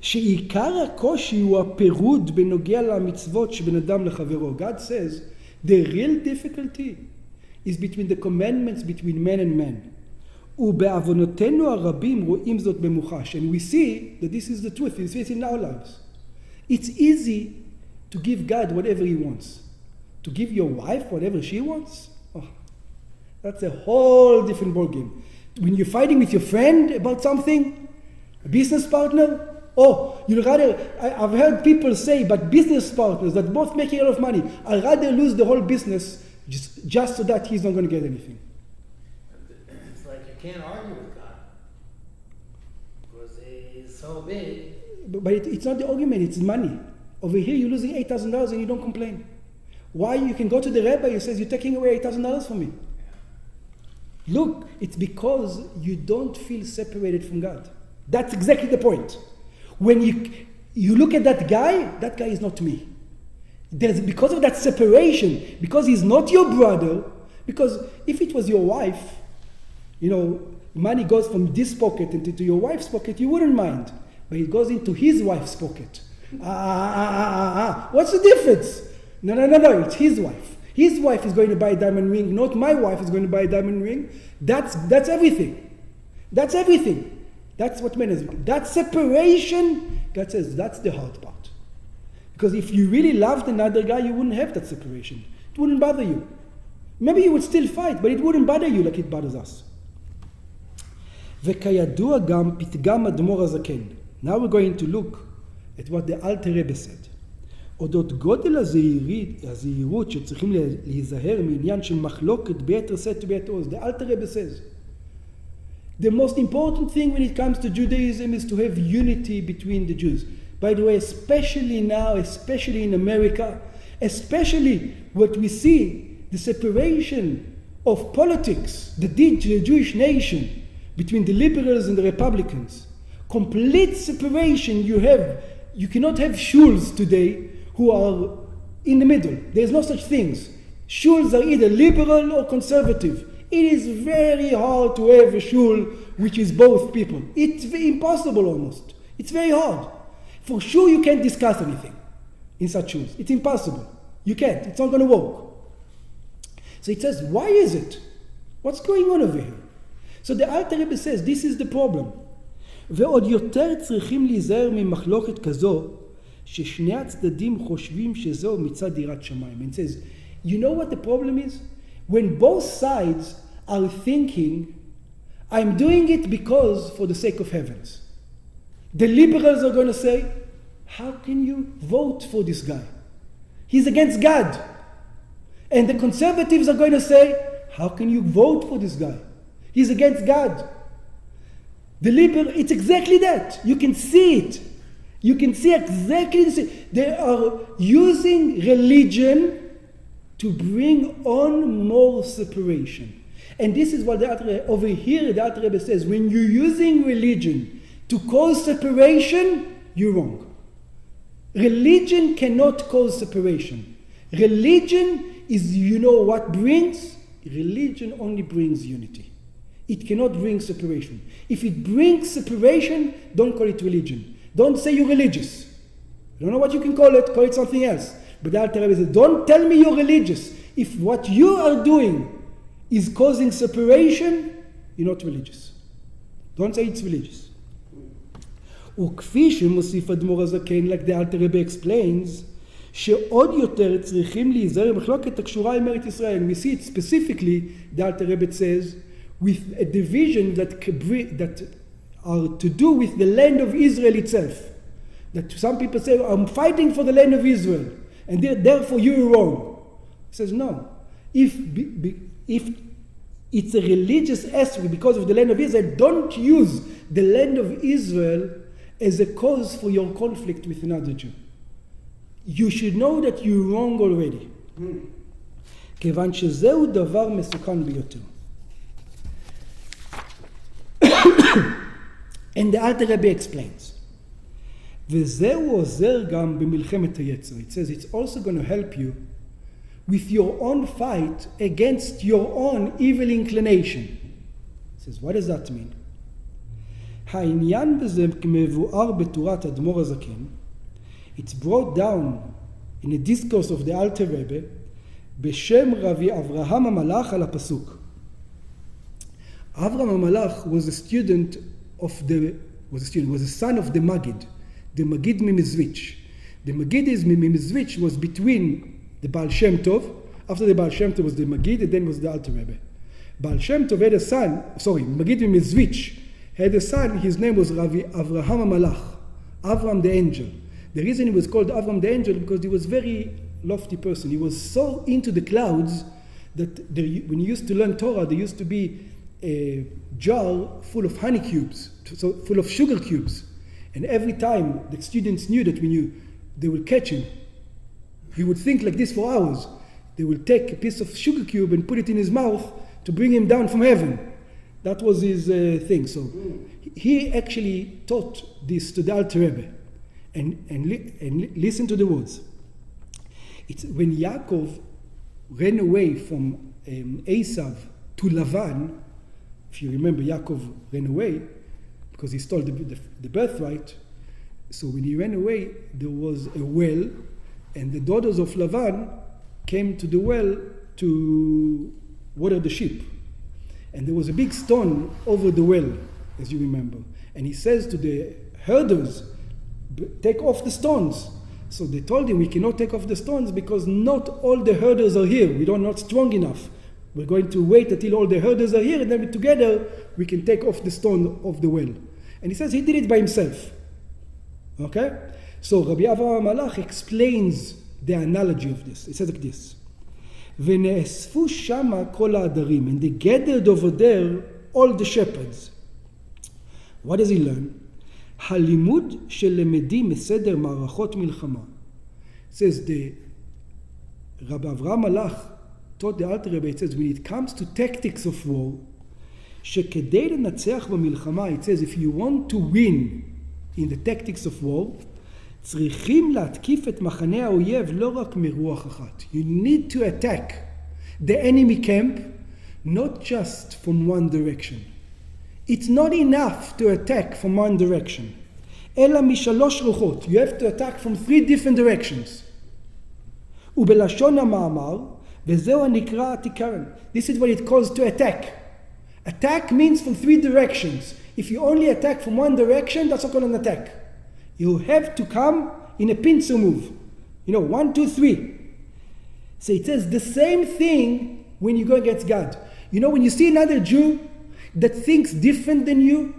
שעיקר הקושי הוא הפירוד בנוגע למצוות שבין אדם לחברו. God says the real difficulty is between the commandments between man and man. ובעוונותינו הרבים רואים זאת במוחש. And we see that this is the truth. It's in our lives. It's easy to give God whatever He wants. To give your wife whatever she wants? Oh, that's a whole different ballgame. When you're fighting with your friend about something, a business partner, you'd rather, I've heard people say, but business partners that both making a lot of money, I'd rather lose the whole business just so that he's not going to get anything. It's like you can't argue with God because He's so big. But it's not the argument, it's money. Over here you're losing $8,000 and you don't complain. Why? You can go to the Rebbe, he says, you're taking away $8,000 from me. Look, it's because you don't feel separated from God. That's exactly the point. When you look at that guy is not me. Because of that separation, because he's not your brother, because if it was your wife, money goes from this pocket into your wife's pocket, you wouldn't mind. But it goes into his wife's pocket. What's the difference? No, it's his wife. His wife is going to buy a diamond ring, not my wife is going to buy a diamond ring. That's everything. That's everything. That's what men is. That separation, God says, that's the hard part. Because if you really loved another guy, you wouldn't have that separation. It wouldn't bother you. Maybe you would still fight, but it wouldn't bother you like it bothers us. וכידוע גם פתגם אדמו"ר הזקן. Now we're going to look at what the Alter Rebbe said. אודות גודל הזהירות שצריכים להיזהר מעניין של מחלוקת ביתר שאת וביתר עוז. The Alter Rebbe says, the most important thing when it comes to Judaism is to have unity between the Jews. By the way, especially now, especially in America, especially what we see, the separation of politics, the Jewish nation, between the liberals and the Republicans. Complete separation you cannot have shuls today who are in the middle. There's no such things. Shuls are either liberal or conservative. It is very hard to have a shul which is both people. It's impossible almost. It's very hard. For sure you can't discuss anything in such shuls. It's impossible. You can't. It's not going to work. So it says, why is it? What's going on over here? So the Alter Rebbe says, this is the problem. ועוד יותר צריכים להיזהר ממחלוקת כזו, ששני הצדדים חושבים שזו מצד יראת שמיים. And says, you know what the problem is? When both sides are thinking, I'm doing it because for the sake of heavens. The liberals are going to say, how can you vote for this guy? He's against God. And the conservatives are going to say, how can you vote for this guy? He's against God. It's exactly that. You can see it. You can see exactly this. They are using religion to bring on more separation. And this is what over here the Alter Rebbe says, when you're using religion to cause separation, you're wrong. Religion cannot cause separation. Religion is, what brings? Religion only brings unity. It cannot bring separation. If it brings separation, don't call it religion. Don't say you're religious. I don't know what you can call it something else. But the Alter Rebbe says, don't tell me you're religious. If what you are doing is causing separation, you're not religious. Don't say it's religious. וכפי שמוסיף אדמו"ר הזקן, like the Alter Rebbe explains, שעוד יותר צריכים להיזהר במחלוקת הקשורה עם ארץ ישראל. And we see it specifically, the Alter Rebbe says, with a division that are to do with the land of Israel itself. That some people say, I'm fighting for the land of Israel, and therefore you're wrong. He says, no. If if it's a religious aspect because of the land of Israel, don't use the land of Israel as a cause for your conflict with another Jew. You should know that you're wrong already. כיוון שזהו דבר מסוכן ביותר. And the Alter Rebbe explains. וזהו עוזר גם במלחמת היצר. It says it's also going to help you with your own fight against your own evil inclination. It says, what does that mean? העניין בזה כמבואר בתורת אדמו"ר הזקן, it's brought down in a discourse of the Alter Rebbe בשם רבי אברהם המלאך על הפסוק. Avraham HaMalach was a son of the Maggid Mimizvich. The Maggid Mimizvich was between the Baal Shem Tov. After the Baal Shem Tov was the Maggid, and then was the Alter Rebbe. Baal Shem Tov had a son, Maggid Mimizvich had a son, his name was Rabbi Avraham HaMalach, Avram the angel. The reason he was called Avram the angel because he was very lofty person. He was so into the clouds that when he used to learn Torah, there used to be a jar full of honey cubes, so full of sugar cubes. And every time the students knew that they will catch him, he would think like this for hours. They will take a piece of sugar cube and put it in his mouth to bring him down from heaven. That was his thing. So he actually taught this to the Alter Rebbe. And listen to the words. It's when Yaakov ran away from Esav to Lavan. If you remember, Yaakov ran away because he stole the birthright. So when he ran away, there was a well, and the daughters of Lavan came to the well to water the sheep. And there was a big stone over the well, as you remember. And he says to the herders, take off the stones. So they told him, we cannot take off the stones because not all the herders are here. We are not strong enough. We're going to wait until all the herders are here, and then together we can take off the stone of the well. And he says he did it by himself. Okay? So Rabbi Avraham HaMalach explains the analogy of this. It says like this. ונאספו שמה כל העדרים, and they gathered over there all the shepherds. What does he learn? הלימוד שלמדים מסדר מערכות מלחמה. It says the Rabbi Avraham HaMalach taught the Alter Rebbe, it says when it comes to tactics of war, שכדי לנצח במלחמה, it says if you want to win in the tactics of war, צריכים להתקיף את מחנה האויב לא רק מרוח אחת. You need to attack the enemy camp not just from one direction. It's not enough to attack from one direction. אלא משלוש רוחות. You have to attack from 3 different directions. ובלשון המאמר, וזהו הנקרא התיקרן. This is what it calls to attack. Attack means from 3 directions. If you only attack from one direction, that's not called an attack. You have to come in a pincer move. 1, 2, 3. So it says the same thing when you go against God. When you see another Jew that thinks different than you,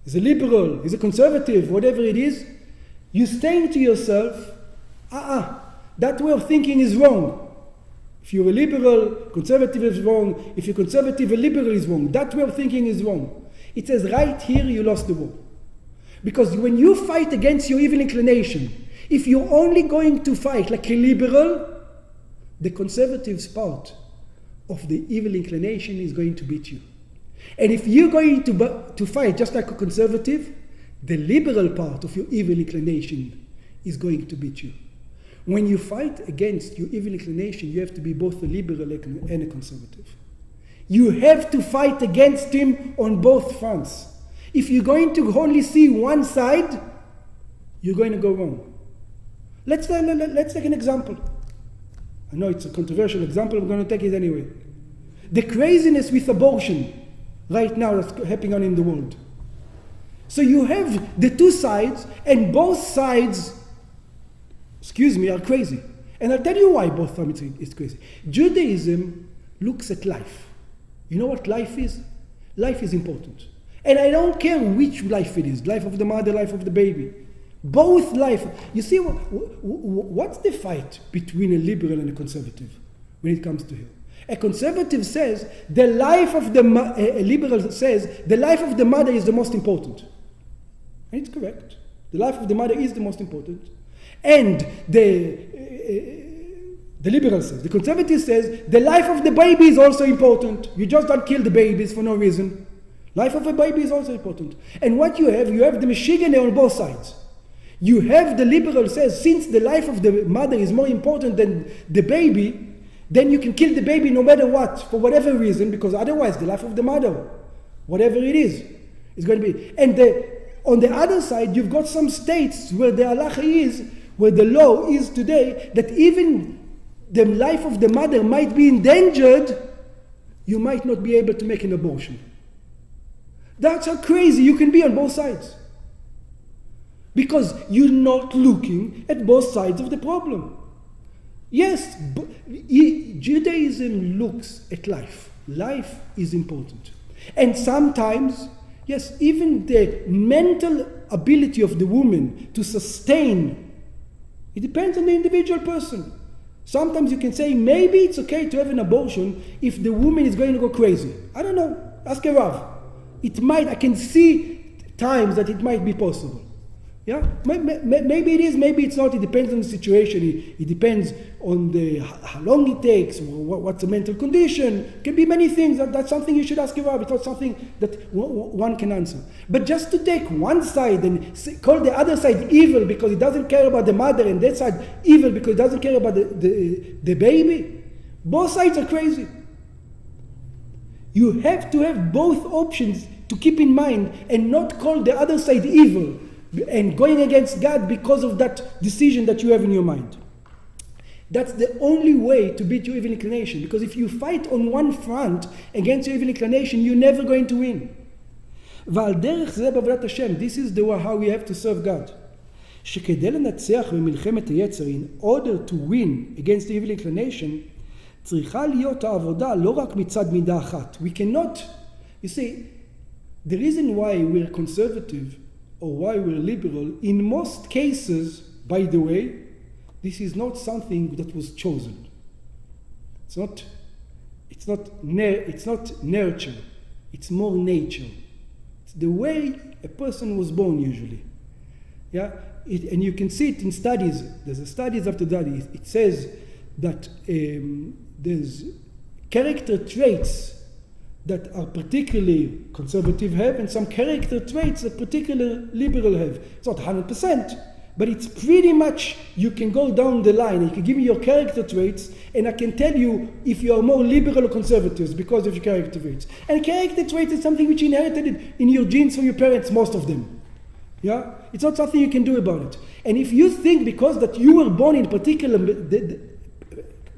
he's a liberal, he's a conservative, whatever it is, you saying to yourself, that way of thinking is wrong. If you're a liberal, conservative is wrong. If you're conservative, a liberal is wrong. That way of thinking is wrong. It says right here you lost the war. Because when you fight against your evil inclination, if you're only going to fight like a liberal, the conservative's part of the evil inclination is going to beat you. And if you're going to fight just like a conservative, the liberal part of your evil inclination is going to beat you. When you fight against your evil inclination, you have to be both a liberal and a conservative. You have to fight against him on both fronts. If you're going to only see one side, you're going to go wrong. Let's take an example. I know it's a controversial example, I'm going to take it anyway. The craziness with abortion right now that's happening on in the world. So you have the 2 sides, and both sides, are crazy. And I'll tell you why both sides is crazy. Judaism looks at life. You know what life is? Life is important. And I don't care which life it is, life of the mother, life of the baby. Both life. You see, what's the fight between a liberal and a conservative when it comes to him? A conservative says the life of the a liberal says the life of the mother is the most important. And it's correct. The life of the mother is the most important. And the liberal says, the conservative says, the life of the baby is also important. You just don't kill the babies for no reason. Life of a baby is also important. And what you have the Michigan on both sides. You have the liberal says, since the life of the mother is more important than the baby, then you can kill the baby no matter what, for whatever reason, because otherwise the life of the mother, whatever it is going to be. And on the other side, you've got some states where the halacha is, where the law is today, that even the life of the mother might be endangered, you might not be able to make an abortion. That's how crazy you can be on both sides. Because you're not looking at both sides of the problem. Yes, Judaism looks at life. Life is important. And sometimes, yes, even the mental ability of the woman to sustain, it depends on the individual person. Sometimes you can say, maybe it's okay to have an abortion if the woman is going to go crazy. I don't know. Ask a Rav. I can see times that it might be possible. Yeah, maybe it is, maybe it's not. It depends on the situation. It depends on how long it takes, what's the mental condition. It can be many things. That's something you should ask your Rabbi. It's not something that one can answer. But just to take one side and call the other side evil because it doesn't care about the mother, and that side evil because it doesn't care about the baby, both sides are crazy. You have to have both options to keep in mind and not call the other side evil and going against God because of that decision that you have in your mind. That's the only way to beat your evil inclination, because if you fight on one front against your evil inclination, you're never going to win. ועל דרך זה בעבודת השם, this is the way how we have to serve God. שכדי לנצח במלחמת היצר, in order to win against the evil inclination, צריכה להיות העבודה לא רק מצד מידה אחת. We cannot, you see, the reason why we're conservative or why we're liberal, in most cases, by the way, this is not something that was chosen. It's not nurture. It's more nature. It's the way a person was born usually. Yeah, and you can see it in studies. There's studies after that. It says that there's character traits that are particularly conservative have, and some character traits that particularly liberal have. It's not 100%, but it's pretty much, you can go down the line. You can give me your character traits, and I can tell you if you are more liberal or conservative because of your character traits. And character traits is something which you inherited in your genes from your parents, most of them. Yeah? It's not something you can do about it. And if you think because that you were born in particular,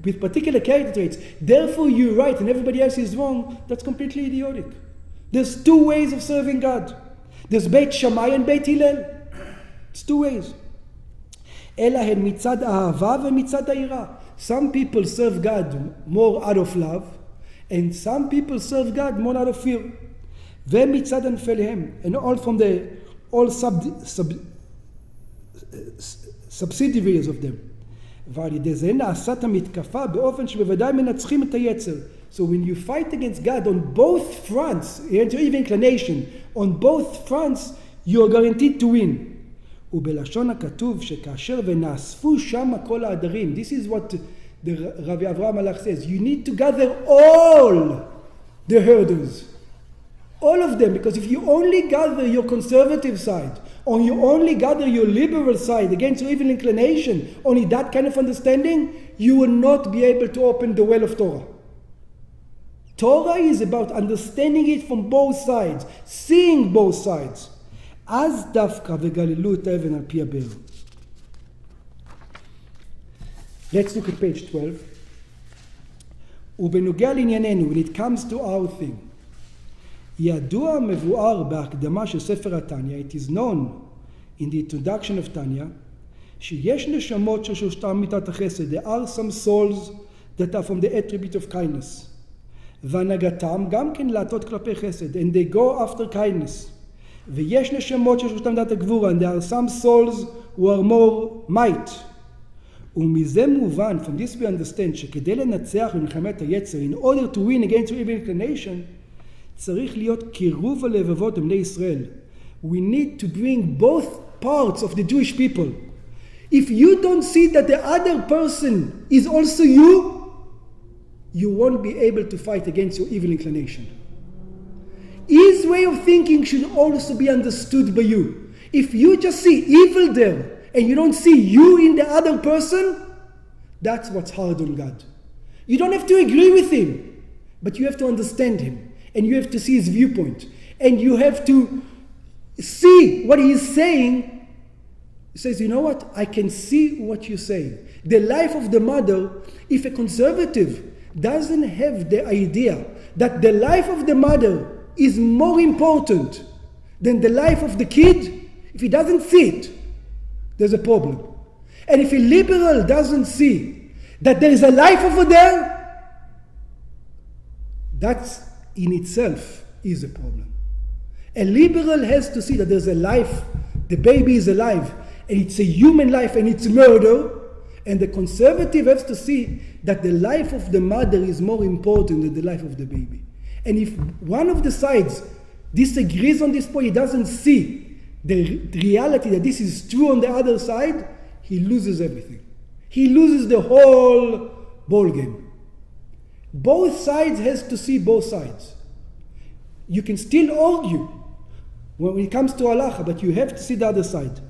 with particular character traits, therefore you're right and everybody else is wrong, that's completely idiotic. There's two ways of serving God. There's Beit Shammai and Beit Hillel. It's two ways. אלא הן מצד אהבה ומצד היראה. Some people serve God more out of love, and some people serve God more out of fear. ומצד ענפיהם, and all from all subsidiaries of them. ועל ידי זה נעשת המתקפה באופן שבוודאי מנצחים את היצר. So when you fight against God on both fronts, even inclination, on both fronts, you are guaranteed to win. ובלשון הכתוב שכאשר ונאספו שם כל העדרים, this is what the Rabbi Avraham Malach says, you need to gather all the herders, all of them, because if you only gather your conservative side, or you only gather your liberal side against your evil inclination, only that kind of understanding, you will not be able to open the well of Torah. Torah is about understanding it from both sides, seeing both sides. אז דווקא וגללו את האבן על פי הבאר. Let's look at page 12. ובנוגע לענייננו, when it comes to our thing, ידוע מבואר בהקדמה של ספר התניא, it is known in the introduction of Tanya, שיש נשמות ששלושתם מיתת החסד, there are some souls that are from the attribute of kindness, והנהגתם גם כן להטות כלפי חסד, and they go after kindness. ויש נשמות ששלושתם מיתת הגבורה, and there are some souls who are more might. ומזה מובן, from this we understand, שכדי לנצח במלחמת היצר, in order to win against evil inclination, צריך להיות קירוב הלבבות בני ישראל. We need to bring both parts of the Jewish people. If you don't see that the other person is also you, you won't be able to fight against your evil inclination. His way of thinking should also be understood by you. If you just see evil there and you don't see you in the other person, that's what's hard on God. You don't have to agree with him, but you have to understand him and you have to see his viewpoint and you have to see what he is saying. He says, you know what? I can see what you're saying. The life of the mother, if a conservative doesn't have the idea that the life of the mother is more important than the life of the kid, if he doesn't see it, there's a problem. And if a liberal doesn't see that there is a life over there, that in itself is a problem. A liberal has to see that there's a life, the baby is alive, and it's a human life and it's murder. And the conservative has to see that the life of the mother is more important than the life of the baby. And if one of the sides disagrees on this point, he doesn't see the reality that this is true on the other side, he loses everything. He loses the whole ball game. Both sides has to see both sides. You can still argue when it comes to halacha, but you have to see the other side.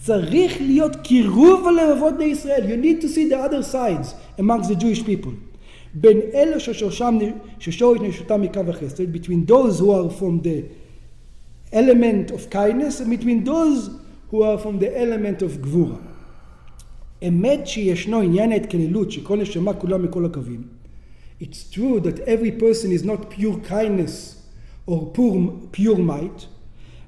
צריך להיות קירוב הלבבות בני ישראל. You need to see the other sides amongst the Jewish people. בין אלה ששורש נשותם מקו החסד, between those who are from the element of kindness and between those who are from the element of גבורה. אמת שישנו עניין ההתקללות שכל נשמה כולה מכל הקווים. It's true that every person is not pure kindness or pure might.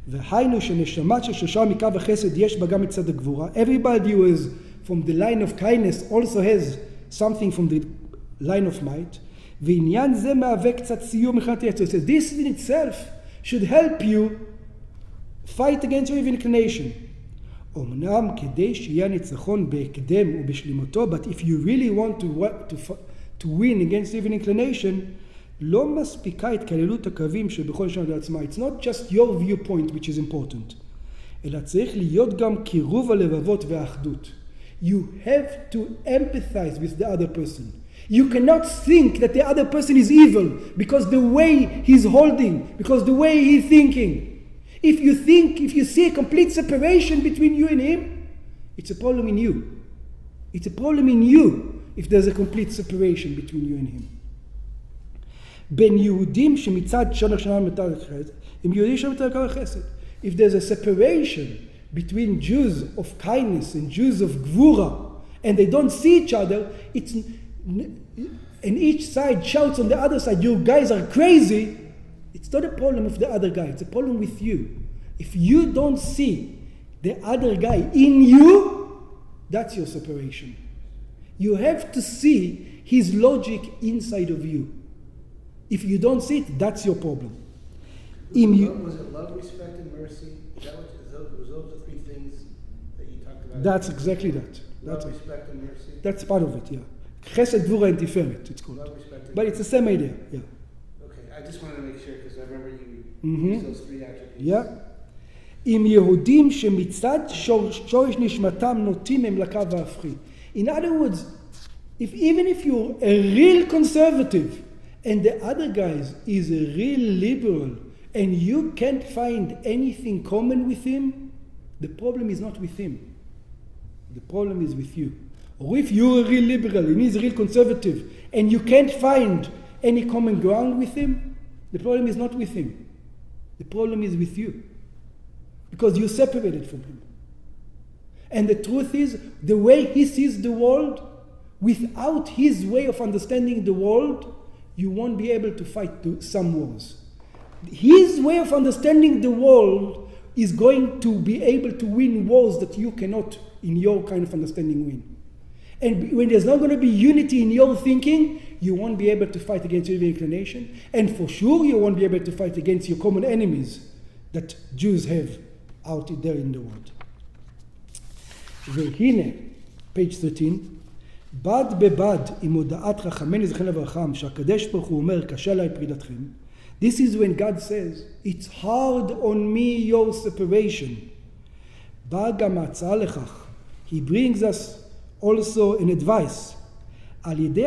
והיינו שנשמה ששורשה מקו החסד יש בה גם את צד הגבורה. Everybody who is from the line of kindness also has something from the line of might. ועניין זה מהווה קצת סיוע מבחינת היצר. So this in itself should help you fight against your evil inclination. אמנם כדי שיהיה ניצחון בהקדם ובשלימותו, but if you really want to win against evil inclination, לא מספיקה התקללות הקווים שבכל שנה לעצמה. It's not just your viewpoint which is important, אלא צריך להיות גם קירוב הלבבות והאחדות. You have to empathize with the other person. You cannot think that the other person is evil because the way he's holding, because the way he's thinking. If you see a complete separation between you and him, it's a problem in you. It's a problem in you if there's a complete separation between you and him. בין יהודים שמצד שנה שנה מתר החסד, עם יהודים שמתר קו החסד. If there's a separation between Jews of kindness and Jews of gvura, and they don't see each other, and each side shouts on the other side, you guys are crazy, it's not a problem of the other guy, it's a problem with you. If you don't see the other guy in you, that's your separation. You have to see his logic inside of you. If you don't see it, that's your problem. Was it love, respect, and mercy? Was those the three things that you talked about? That's exactly that. Love, respect, and mercy? That's part of it, yeah. Chesed, Gvura, and Tiferet, it's called. Love, respect, and But it's the same idea, yeah. Okay, I just wanted to make sure because I remember you used those three attributes. Yeah. עם יהודים שמצד שורש נשמתם נוטים הם לקו ההפכי. In other words, even if you're a real conservative, and the other guy is a real liberal, and you can't find anything common with him, the problem is not with him. The problem is with you. Or if you're a real liberal and he's a real conservative, and you can't find any common ground with him, the problem is not with him. The problem is with you. Because you're separated from him. And the truth is, the way he sees the world, without his way of understanding the world, you won't be able to fight some wars. His way of understanding the world is going to be able to win wars that you cannot, in your kind of understanding, win. And when there's not going to be unity in your thinking, you won't be able to fight against your inclination. And for sure, you won't be able to fight against your common enemies that Jews have out there in the world. והנה, page 13, בד בבד עם הודעת חכמני זכרם לברכה שהקדוש ברוך הוא אומר קשה עליי פרידתכם. This is when God says, it's hard on me your separation. בא גם ההצעה לכך. He brings us also an advice. על ידי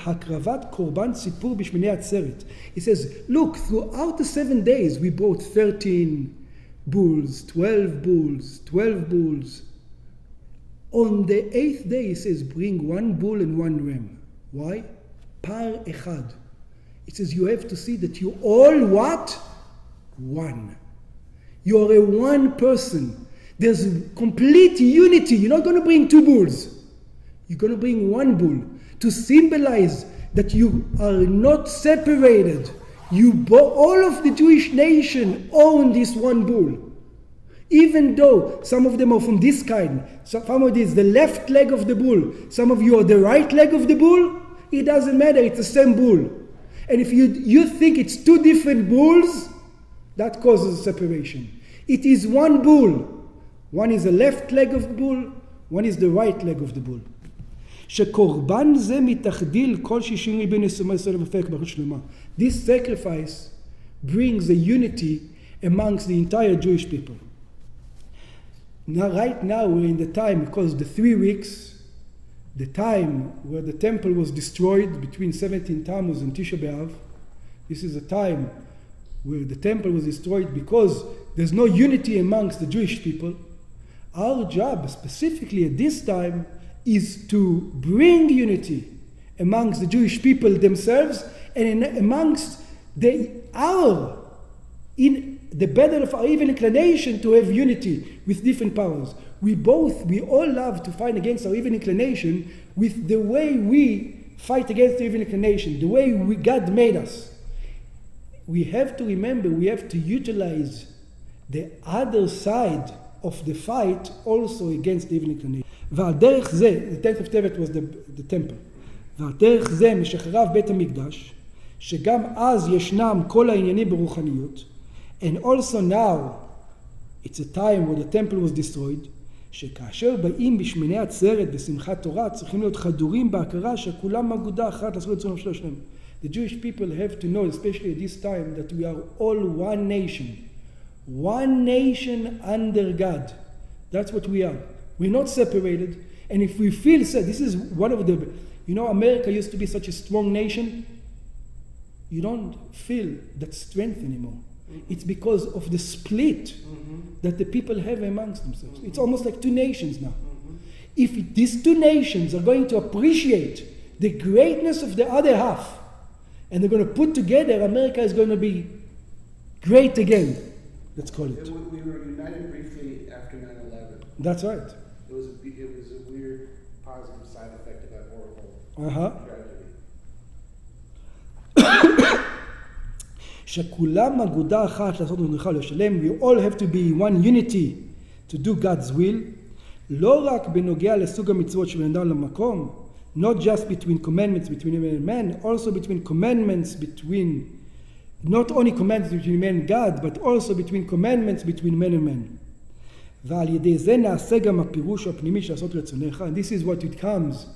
הקרבת קורבן סיפור בשמיני עצרת. He says, look, throughout the 7 days we brought 13 bulls, 12 bulls, 12 bulls. On the 8th day he says, bring 1 bull and 1 ram. Why? Par echad. It says you have to see that you all what? One. You're a one person. There's complete unity. You're not going to bring 2 bulls. You're going to bring 1 bull to symbolize that you are not separated. All of the Jewish nation own this 1 bull. Even though some of them are from this kind, some of it is the left leg of the bull, some of you are the right leg of the bull, it doesn't matter, it's the same bull. And if you think it's 2 different bulls, that causes separation. It is 1 bull. One is the left leg of the bull, one is the right leg of the bull. שקורבן זה מתחדיל כל 60 מבין 20 בפרק בראש שלמה. This sacrifice brings a unity amongst the entire Jewish people. Now, right now we're in the time, because the 3 weeks, the time where the temple was destroyed between 17 Tammuz and Tisha B'Av, this is a time where the temple was destroyed because there's no unity amongst the Jewish people. Our job, specifically at this time, is to bring unity amongst the Jewish people themselves and amongst in the battle of our evil inclination to have unity with different powers. We all love to fight against our evil inclination with the way we fight against the evil inclination, the way God made us. We have to remember, we have to utilize the other side of the fight also against the evil inclination. ועל דרך זה, the 10th of Tevet was the temple, ועל דרך זה משחרב בית המקדש, שגם אז ישנם כל העניינים ברוחניות, and also now, it's a time where the temple was destroyed, שכאשר באים בשמיני עצרת בשמחת תורה, צריכים להיות חדורים בהכרה שכולם אגודה אחת לעשות את רצונם של השם. The Jewish people have to know, especially at this time, that we are all one nation. One nation under God. That's what we are. We're not separated. And if we feel sad, this is one of the, America used to be such a strong nation. You don't feel that strength anymore. It's because of the split that the people have amongst themselves. It's almost like 2 nations now. If these 2 nations are going to appreciate the greatness of the other half, and they're going to put together, America is going to be great again. Let's call it. We were united briefly after 9/11. That's right. It was a weird positive side effect of that horrible tragedy. שכולם אגודה אחת לעשות מנוחה לשלם, we all have to be one unity to do God's will, לא רק בנוגע לסוג המצוות של אדם למקום, not just between commandments between man and man, also between commandments between, not only commandments between man and God, but also between commandments between man and man. ועל ידי זה נעשה גם הפירוש הפנימי של לעשות רצונך, and this is what it comes,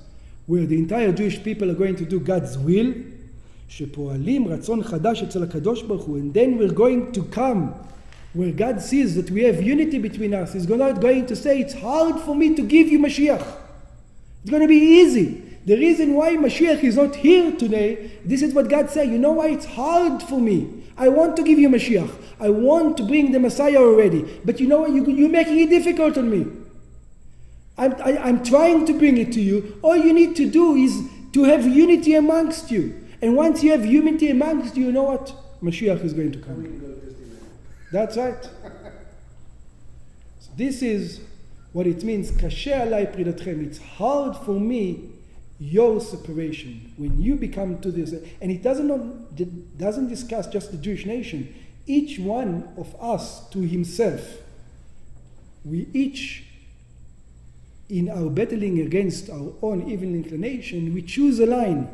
where the entire Jewish people are going to do God's will, שפועלים רצון חדש אצל הקדוש ברוך הוא, and then we're going to come where God sees that we have unity between us. He's not going to say, it's hard for me to give you Mashiach. It's going to be easy. The reason why Mashiach is not here today, this is what God said, you know why it's hard for me? I want to give you Mashiach. I want to bring the Messiah already. But you know what, you're making it difficult on me. I'm trying to bring it to you. All you need to do is to have unity amongst you. And once you have unity amongst you, you know what? Mashiach is going to come. That's right. So this is what it means. Kashe alai pridatchem. It's hard for me, your separation. When you become to this, and it doesn't discuss just the Jewish nation. Each one of us to himself. We each, in our battling against our own evil inclination, we choose a line.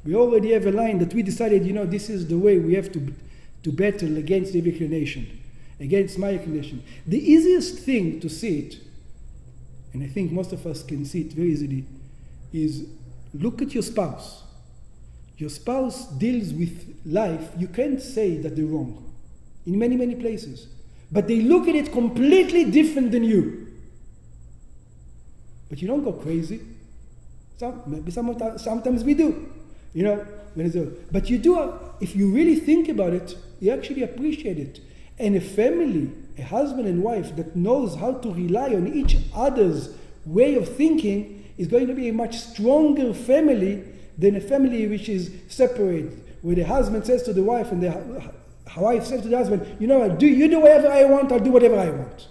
We already have a line that we decided, this is the way we have to battle against the inclination, against my inclination. The easiest thing to see it and I think most of us can see it very easily, is look at your spouse. Your spouse deals with life, you can't say that they're wrong in many, many places. But they look at it completely different than you. But you don't go crazy. Sometimes we do. You know, but you do, if you really think about it, you actually appreciate it. And a family, a husband and wife that knows how to rely on each other's way of thinking is going to be a much stronger family than a family which is separate, where the husband says to the wife and the wife says to the husband, you know what, you do whatever I want, I'll do whatever I want.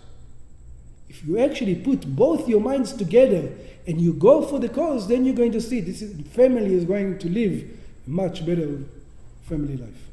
If you actually put both your minds together and you go for the cause, then you're going to see family is going to live a much better family life.